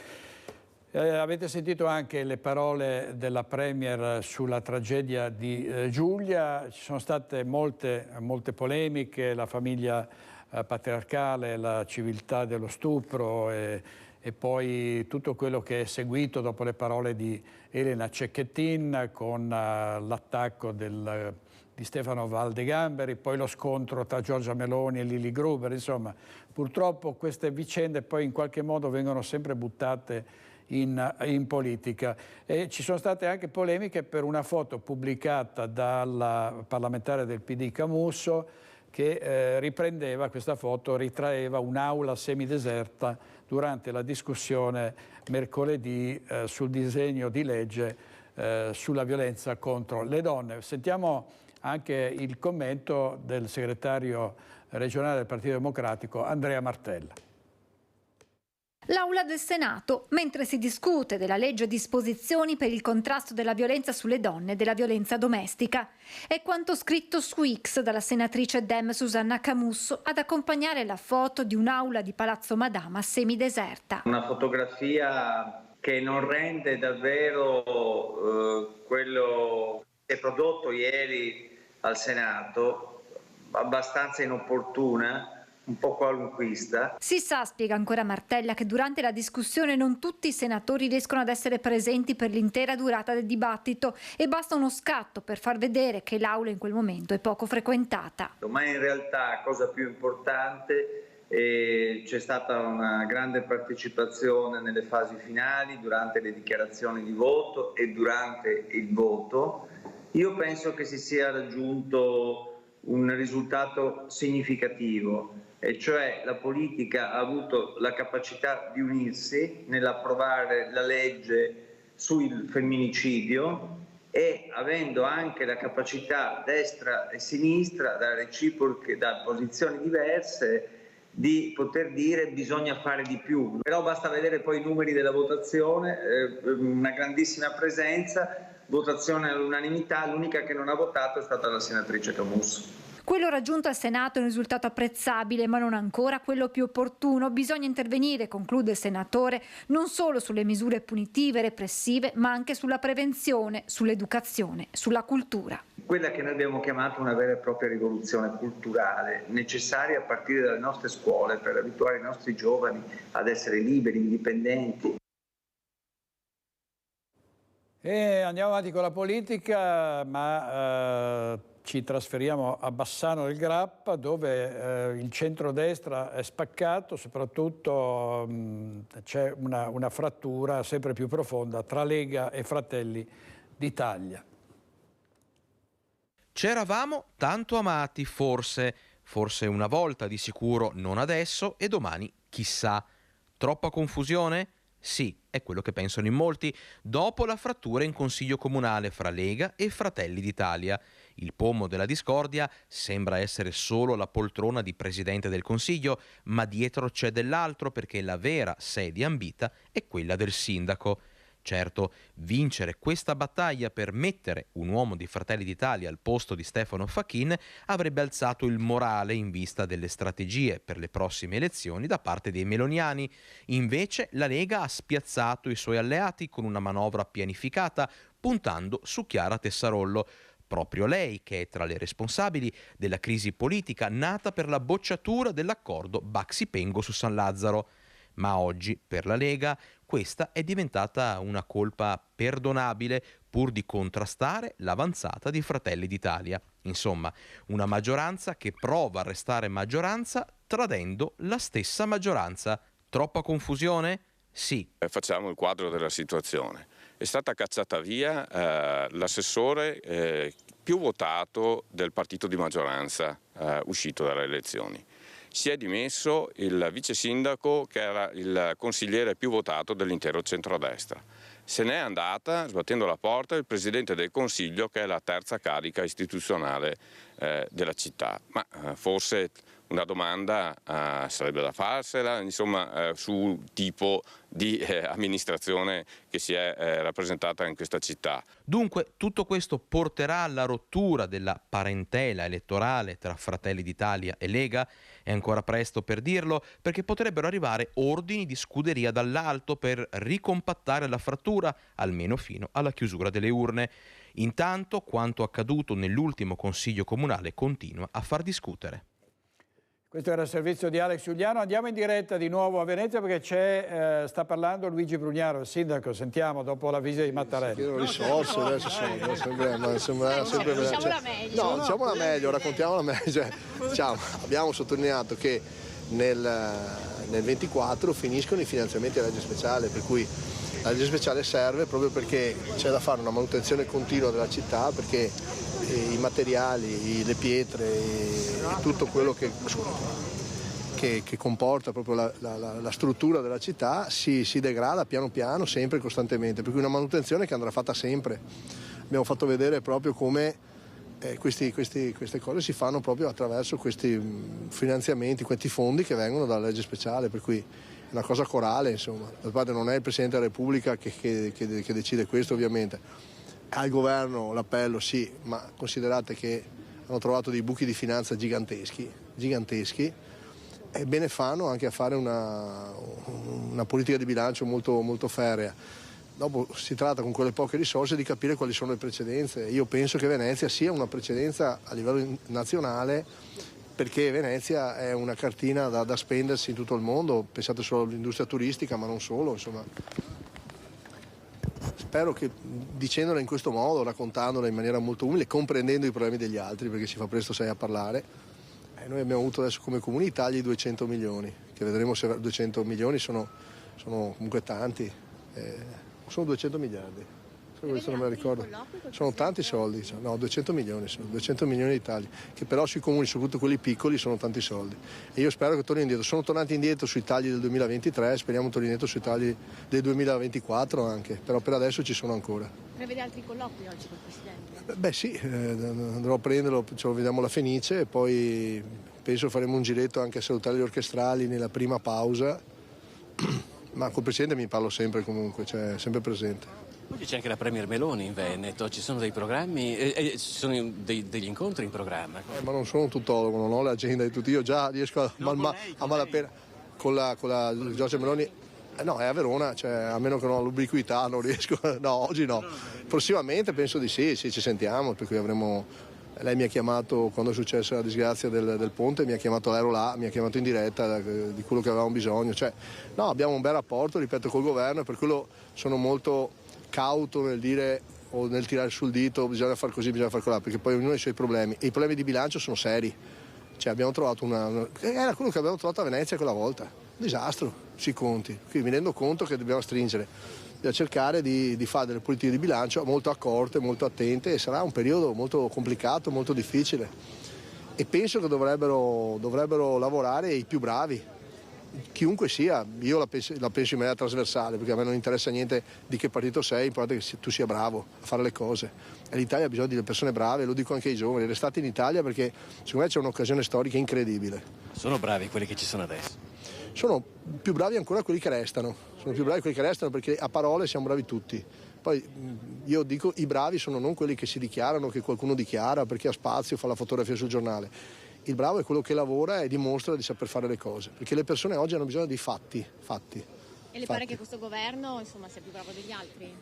Avete sentito anche le parole della Premier sulla tragedia di Giulia. Ci sono state molte polemiche, la famiglia patriarcale, la civiltà dello stupro e poi tutto quello che è seguito dopo le parole di Elena Cecchettin con l'attacco di Stefano Valdegamberi, poi lo scontro tra Giorgia Meloni e Lili Gruber. Insomma, purtroppo queste vicende poi in qualche modo vengono sempre buttate in politica. E ci sono state anche polemiche per una foto pubblicata dalla parlamentare del PD Camusso che riprendeva, questa foto ritraeva un'aula semideserta durante la discussione mercoledì sul disegno di legge sulla violenza contro le donne. Sentiamo anche il commento del segretario regionale del Partito Democratico, Andrea Martella. L'Aula del Senato, mentre si discute della legge disposizioni per il contrasto della violenza sulle donne e della violenza domestica. È quanto scritto su X dalla senatrice Dem Susanna Camusso ad accompagnare la foto di un'aula di Palazzo Madama semideserta. Una fotografia che non rende davvero quello che è prodotto ieri al Senato, abbastanza inopportuna, un po' qualunquista. Si sa, spiega ancora Martella, che durante la discussione non tutti i senatori riescono ad essere presenti per l'intera durata del dibattito e basta uno scatto per far vedere che l'aula in quel momento è poco frequentata. Ma in realtà, cosa più importante, c'è stata una grande partecipazione nelle fasi finali, durante le dichiarazioni di voto e durante il voto. Io penso che si sia raggiunto un risultato significativo, e cioè la politica ha avuto la capacità di unirsi nell'approvare la legge sul femminicidio e avendo anche la capacità destra e sinistra da reciproche, da posizioni diverse, di poter dire bisogna fare di più. Però basta vedere poi i numeri della votazione, una grandissima presenza, votazione all'unanimità, l'unica che non ha votato è stata la senatrice Camusso. Quello raggiunto al Senato è un risultato apprezzabile, ma non ancora quello più opportuno. Bisogna intervenire, conclude il senatore, non solo sulle misure punitive, repressive, ma anche sulla prevenzione, sull'educazione, sulla cultura. Quella che noi abbiamo chiamato una vera e propria rivoluzione culturale, necessaria a partire dalle nostre scuole per abituare i nostri giovani ad essere liberi, indipendenti. E andiamo avanti con la politica, ma ci trasferiamo a Bassano del Grappa, dove il centrodestra è spaccato, soprattutto c'è una frattura sempre più profonda tra Lega e Fratelli d'Italia. C'eravamo tanto amati, forse una volta, di sicuro non adesso, e domani chissà. Troppa confusione? Sì, è quello che pensano in molti, dopo la frattura in Consiglio Comunale fra Lega e Fratelli d'Italia. Il pomo della discordia sembra essere solo la poltrona di Presidente del Consiglio, ma dietro c'è dell'altro, perché la vera sedia ambita è quella del sindaco. Certo, vincere questa battaglia per mettere un uomo di Fratelli d'Italia al posto di Stefano Fachin avrebbe alzato il morale in vista delle strategie per le prossime elezioni da parte dei meloniani. Invece la Lega ha spiazzato i suoi alleati con una manovra pianificata, puntando su Chiara Tessarollo. Proprio lei, che è tra le responsabili della crisi politica nata per la bocciatura dell'accordo Baxi-Pengo su San Lazzaro. Ma oggi, per la Lega, questa è diventata una colpa perdonabile pur di contrastare l'avanzata di Fratelli d'Italia. Insomma, una maggioranza che prova a restare maggioranza tradendo la stessa maggioranza. Troppa confusione? Sì. Facciamo il quadro della situazione. È stata cacciata via l'assessore più votato del partito di maggioranza uscito dalle elezioni. Si è dimesso il vice sindaco che era il consigliere più votato dell'intero centrodestra. Se n'è andata, sbattendo la porta, il presidente del Consiglio, che è la terza carica istituzionale della città. Ma forse una domanda sarebbe da farsela, insomma, sul tipo di amministrazione che si è rappresentata in questa città. Dunque, tutto questo porterà alla rottura della parentela elettorale tra Fratelli d'Italia e Lega? È ancora presto per dirlo, perché potrebbero arrivare ordini di scuderia dall'alto per ricompattare la frattura, almeno fino alla chiusura delle urne. Intanto, quanto accaduto nell'ultimo Consiglio Comunale continua a far discutere. Questo era il servizio di Alex Giuliano. Andiamo in diretta di nuovo a Venezia perché sta parlando Luigi Brugnaro, il sindaco. Sentiamo dopo la visita di Mattarella. Chiedono risorse, adesso sembra sempre diciamola meglio. No, diciamola meglio, raccontiamola meglio. Abbiamo sottolineato che nel 24 finiscono i finanziamenti a legge speciale, per cui la legge speciale serve proprio perché c'è da fare una manutenzione continua della città, perché i materiali, le pietre e tutto quello che comporta proprio la struttura della città si degrada piano piano, sempre costantemente, per cui una manutenzione che andrà fatta sempre. Abbiamo fatto vedere proprio come queste cose si fanno proprio attraverso questi finanziamenti, questi fondi che vengono dalla legge speciale, per cui è una cosa corale, insomma. D'altra parte non è il Presidente della Repubblica che decide questo, ovviamente. Al governo l'appello sì, ma considerate che hanno trovato dei buchi di finanza giganteschi, e bene fanno anche a fare una politica di bilancio molto, molto ferrea. Dopo si tratta con quelle poche risorse di capire quali sono le precedenze. Io penso che Venezia sia una precedenza a livello nazionale, perché Venezia è una cartina da spendersi in tutto il mondo. Pensate solo all'industria turistica, ma non solo, insomma. Spero che dicendola in questo modo, raccontandola in maniera molto umile, comprendendo i problemi degli altri, perché si fa presto a parlare, noi abbiamo avuto adesso come Comune Italia i 200 milioni, che vedremo se 200 milioni sono comunque tanti, sono 200 miliardi. Questo non me lo ricordo. Sono tanti soldi, no, 200 milioni sono, 200 milioni di tagli, che però sui comuni, soprattutto quelli piccoli, sono tanti soldi. E io spero che torni indietro. Sono tornati indietro sui tagli del 2023, speriamo torni indietro sui tagli del 2024 anche, però per adesso ci sono ancora. Prevede altri colloqui oggi col Presidente? Beh sì, andrò a prenderlo, ce lo vediamo alla Fenice e poi penso faremo un giretto anche a salutare gli orchestrali nella prima pausa, ma col Presidente mi parlo sempre comunque, cioè sempre presente. Oggi c'è anche la Premier Meloni in Veneto, ci sono dei programmi, ci sono degli incontri in programma. Ma non sono un tutologo, non ho l'agenda di tutti, io già riesco a malapena con la Giorgia Meloni. No, è a Verona, cioè, a meno che non ho l'ubiquità non riesco, no, oggi no. Prossimamente penso di sì, ci sentiamo, per cui avremo. Lei mi ha chiamato quando è successa la disgrazia del ponte, mi ha chiamato l'aerolà, mi ha chiamato in diretta di quello che avevamo bisogno. Cioè, no, abbiamo un bel rapporto, ripeto, col governo, e per quello sono molto cauto nel dire o nel tirare sul dito bisogna far così, bisogna far colà, perché poi ognuno ha i suoi problemi e i problemi di bilancio sono seri. Cioè, abbiamo trovato era quello che abbiamo trovato a Venezia quella volta, un disastro sui conti. Quindi mi rendo conto che dobbiamo stringere, bisogna cercare di fare delle politiche di bilancio molto accorte, molto attente, e sarà un periodo molto complicato, molto difficile, e penso che dovrebbero lavorare i più bravi, chiunque sia. Io la penso in maniera trasversale, perché a me non interessa niente di che partito sei, l'importante è che tu sia bravo a fare le cose, e l'Italia ha bisogno di persone brave, lo dico anche ai giovani, restate in Italia, perché secondo me c'è un'occasione storica incredibile. Sono bravi quelli che ci sono adesso? Sono più bravi ancora quelli che restano, perché a parole siamo bravi tutti. Poi io dico i bravi sono non quelli che si dichiarano, che qualcuno dichiara perché ha spazio, fa la fotografia sul giornale. Il bravo è quello che lavora e dimostra di saper fare le cose, perché le persone oggi hanno bisogno di fatti. E le pare che questo governo, insomma, sia più bravo degli altri?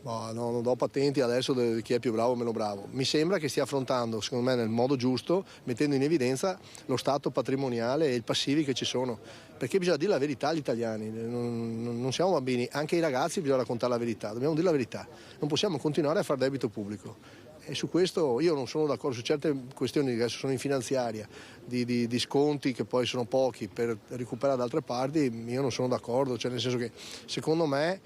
Ma no, non do patenti adesso di chi è più bravo o meno bravo. Mi sembra che stia affrontando, secondo me, nel modo giusto, mettendo in evidenza lo stato patrimoniale e i passivi che ci sono. Perché bisogna dire la verità agli italiani, non siamo bambini, anche ai ragazzi bisogna raccontare la verità, dobbiamo dire la verità. Non possiamo continuare a fare debito pubblico. E su questo io non sono d'accordo su certe questioni che adesso sono in finanziaria, di sconti che poi sono pochi per recuperare da altre parti, io non sono d'accordo, cioè nel senso che secondo me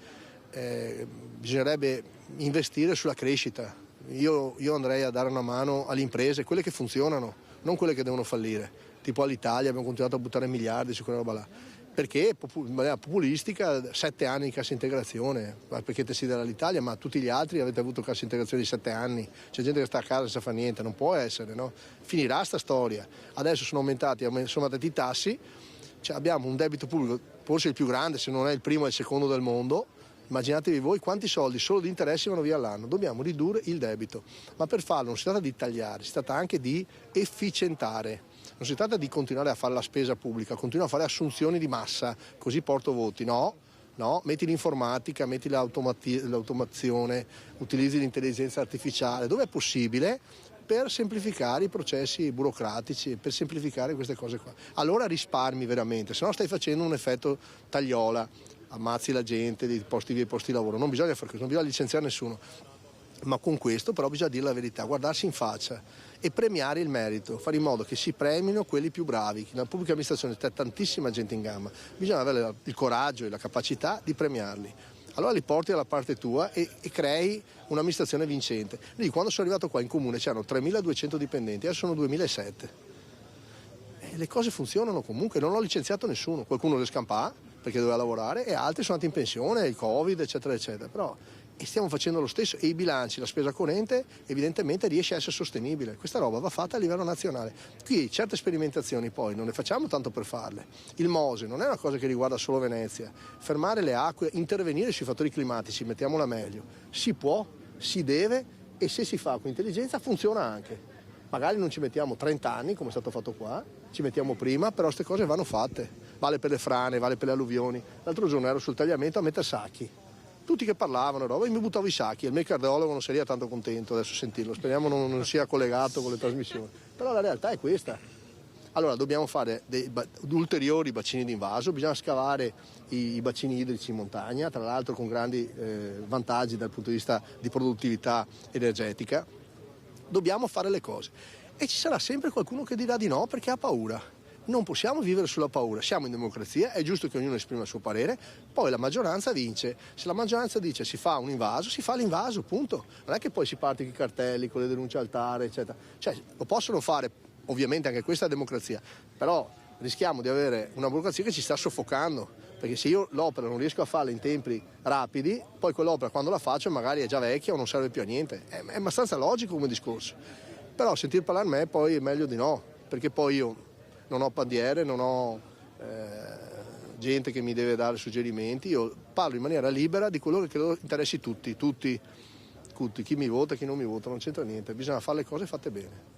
bisognerebbe investire sulla crescita. Io andrei a dare una mano alle imprese, quelle che funzionano, non quelle che devono fallire. Tipo all'Italia abbiamo continuato a buttare miliardi su quella roba là. Perché in maniera populistica 7 anni di cassa integrazione, perché te si dà l'Italia, ma tutti gli altri avete avuto cassa integrazione di 7 anni. C'è gente che sta a casa senza fare niente, non può essere, no? Finirà sta storia. Adesso sono aumentati i tassi, cioè abbiamo un debito pubblico forse il più grande, se non è il primo e il secondo del mondo. Immaginatevi voi quanti soldi solo di interessi vanno via all'anno. Dobbiamo ridurre il debito, ma per farlo non si tratta di tagliare, si tratta anche di efficientare. Non si tratta di continuare a fare la spesa pubblica, continuare a fare assunzioni di massa, così porto voti. No, metti l'informatica, metti l'automazione, utilizzi l'intelligenza artificiale, dove è possibile, per semplificare i processi burocratici, per semplificare queste cose qua. Allora risparmi veramente, se no stai facendo un effetto tagliola. Ammazzi la gente dei posti di lavoro, non bisogna fare questo, non bisogna licenziare nessuno, ma con questo però bisogna dire la verità, guardarsi in faccia e premiare il merito, fare in modo che si premino quelli più bravi. Nella pubblica amministrazione c'è tantissima gente in gamba, bisogna avere il coraggio e la capacità di premiarli. Allora li porti dalla parte tua e crei un'amministrazione vincente. Quindi quando sono arrivato qua in comune c'erano 3.200 dipendenti, adesso sono 2.007. Le cose funzionano comunque, non ho licenziato nessuno, qualcuno le scampa perché doveva lavorare e altri sono andati in pensione, il Covid, eccetera, eccetera. Però stiamo facendo lo stesso e i bilanci, la spesa corrente evidentemente riesce a essere sostenibile. Questa roba va fatta a livello nazionale. Qui certe sperimentazioni poi non le facciamo tanto per farle. Il Mose non è una cosa che riguarda solo Venezia. Fermare le acque, intervenire sui fattori climatici, mettiamola meglio. Si può, si deve e se si fa con intelligenza funziona anche. Magari non ci mettiamo 30 anni come è stato fatto qua, ci mettiamo prima, però queste cose vanno fatte. Vale per le frane, vale per le alluvioni. L'altro giorno ero sul tagliamento a mettere sacchi. Tutti che parlavano, roba, e mi buttavo i sacchi. Il mio cardiologo non sarebbe tanto contento adesso sentirlo. Speriamo non sia collegato con le trasmissioni. Però la realtà è questa. Allora dobbiamo fare ulteriori bacini d'invaso, bisogna scavare i bacini idrici in montagna, tra l'altro con grandi vantaggi dal punto di vista di produttività energetica. Dobbiamo fare le cose. E ci sarà sempre qualcuno che dirà di no perché ha paura. Non possiamo vivere sulla paura, siamo in democrazia, è giusto che ognuno esprima il suo parere, poi la maggioranza vince. Se la maggioranza dice si fa un invaso, si fa l'invaso, punto. Non è che poi si parte con i cartelli, con le denunce al TAR, eccetera. Cioè, lo possono fare, ovviamente anche questa è democrazia, però rischiamo di avere una burocrazia che ci sta soffocando, perché se io l'opera non riesco a farla in tempi rapidi, poi quell'opera quando la faccio magari è già vecchia o non serve più a niente. È abbastanza logico come discorso. Però sentir parlare a me poi è meglio di no, perché poi io non ho bandiere, non ho gente che mi deve dare suggerimenti, io parlo in maniera libera di quello che credo interessi tutti, chi mi vota e chi non mi vota, non c'entra niente, bisogna fare le cose fatte bene.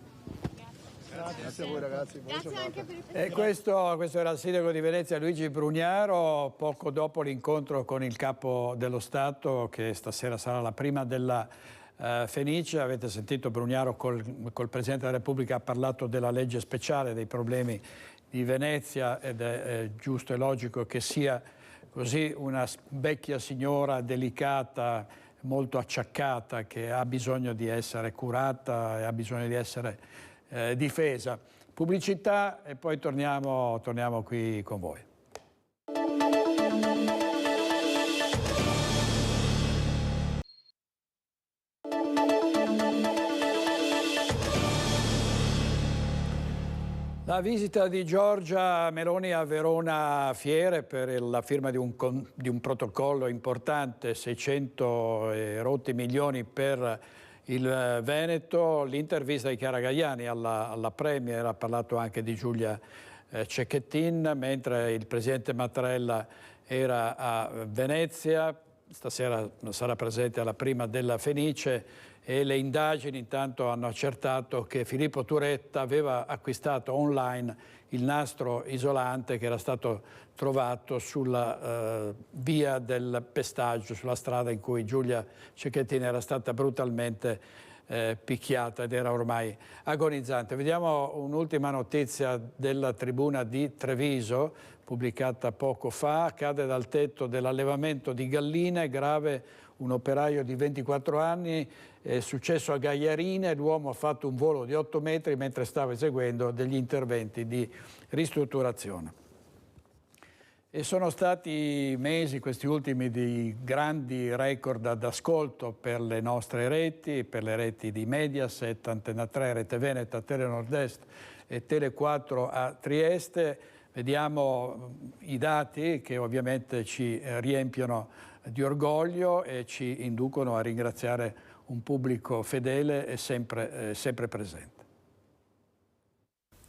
Grazie a voi ragazzi, buona giornata. E questo era il sindaco di Venezia Luigi Brugnaro, poco dopo l'incontro con il capo dello Stato, che stasera sarà la prima della Fenice. Avete sentito Brugnaro col Presidente della Repubblica, ha parlato della legge speciale, dei problemi di Venezia, ed è giusto e logico che sia così, una vecchia signora delicata, molto acciaccata, che ha bisogno di essere curata e ha bisogno di essere difesa. Pubblicità e poi torniamo qui con voi. La visita di Giorgia Meloni a Verona Fiere per la firma di un protocollo importante, 600 e rotti milioni per il Veneto, l'intervista di Chiara Gaiani alla Premier, ha parlato anche di Giulia Cecchettin, mentre il Presidente Mattarella era a Venezia, stasera sarà presente alla prima della Fenice e le indagini intanto hanno accertato che Filippo Turetta aveva acquistato online il nastro isolante che era stato trovato sulla via del Pestaggio, sulla strada in cui Giulia Cecchettin era stata brutalmente picchiata ed era ormai agonizzante. Vediamo un'ultima notizia della Tribuna di Treviso, pubblicata poco fa. Cade dal tetto dell'allevamento di galline, grave un operaio di 24 anni, è successo a Gagliarine, l'uomo ha fatto un volo di 8 metri mentre stava eseguendo degli interventi di ristrutturazione. E sono stati mesi, questi ultimi, di grandi record ad ascolto per le nostre reti, per le reti di Mediaset, Antena 3, Rete Veneta, Telenord Est e Tele4 a Trieste. Vediamo i dati che ovviamente ci riempiono di orgoglio e ci inducono a ringraziare un pubblico fedele e sempre presente.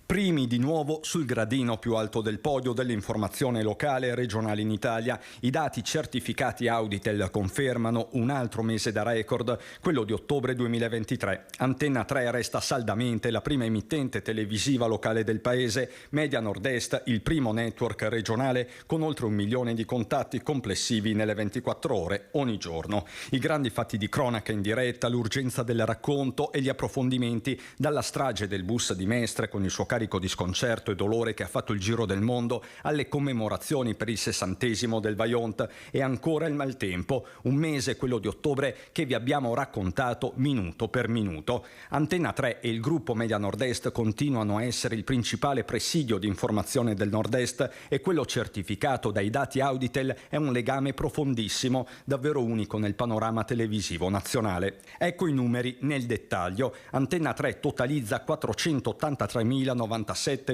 Primi di nuovo sul gradino più alto del podio dell'informazione locale e regionale in Italia. I dati certificati Auditel confermano un altro mese da record, quello di ottobre 2023. Antena 3 resta saldamente la prima emittente televisiva locale del paese, Media Nord-Est il primo network regionale con oltre 1 milione di contatti complessivi nelle 24 ore ogni giorno. I grandi fatti di cronaca in diretta, l'urgenza del racconto e gli approfondimenti, dalla strage del bus di Mestre con il suo carico di sconcerto e dolore che ha fatto il giro del mondo, alle commemorazioni per il 60° del Vajont e ancora il maltempo, un mese, quello di ottobre, che vi abbiamo raccontato minuto per minuto. Antena 3 e il gruppo Media Nord-Est continuano a essere il principale presidio di informazione del Nord-Est e quello certificato dai dati Auditel è un legame profondissimo, davvero unico nel panorama televisivo nazionale. Ecco i numeri nel dettaglio. Antena 3 totalizza 483.097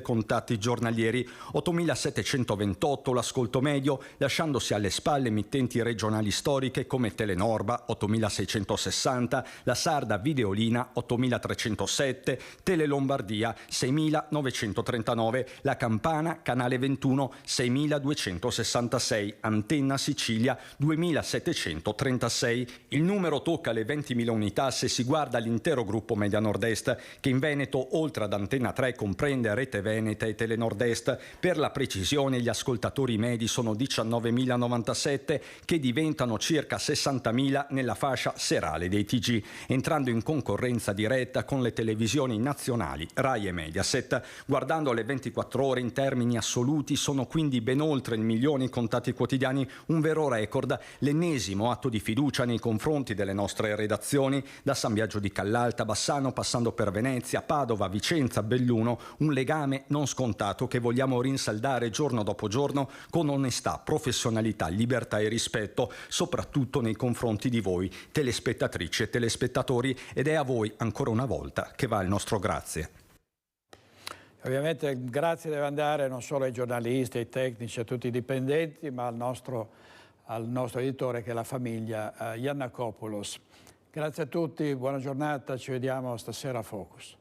contatti giornalieri, 8.728 l'ascolto medio, lasciandosi alle spalle emittenti regionali storiche come Telenorba 8.660, la Sarda Videolina 8.307, Tele Lombardia 6.939, la Campana Canale 21 6.266, Antenna Sicilia 2.736. Il numero tocca le 20.000 unità se si guarda l'intero gruppo Media Nord-Est, che in Veneto, oltre ad Antena 3, comprende Rete Veneta e Telenord Est. Per la precisione, gli ascoltatori medi sono 19.097, che diventano circa 60.000 nella fascia serale dei TG, entrando in concorrenza diretta con le televisioni nazionali Rai e Mediaset. Guardando le 24 ore in termini assoluti, sono quindi ben oltre 1 milione i contatti quotidiani, un vero record, l'ennesimo atto di fiducia nei confronti delle nostre redazioni, da San Biagio di Callalta, Bassano, passando per Venezia, Padova, Vicenza, Belluno, un legame non scontato che vogliamo rinsaldare giorno dopo giorno con onestà, professionalità, libertà e rispetto, soprattutto nei confronti di voi, telespettatrici e telespettatori, ed è a voi ancora una volta che va il nostro grazie. Ovviamente grazie deve andare non solo ai giornalisti, ai tecnici, a tutti i dipendenti, ma al nostro editore che è la famiglia Giannakopoulos. Grazie a tutti, buona giornata, ci vediamo stasera a Focus.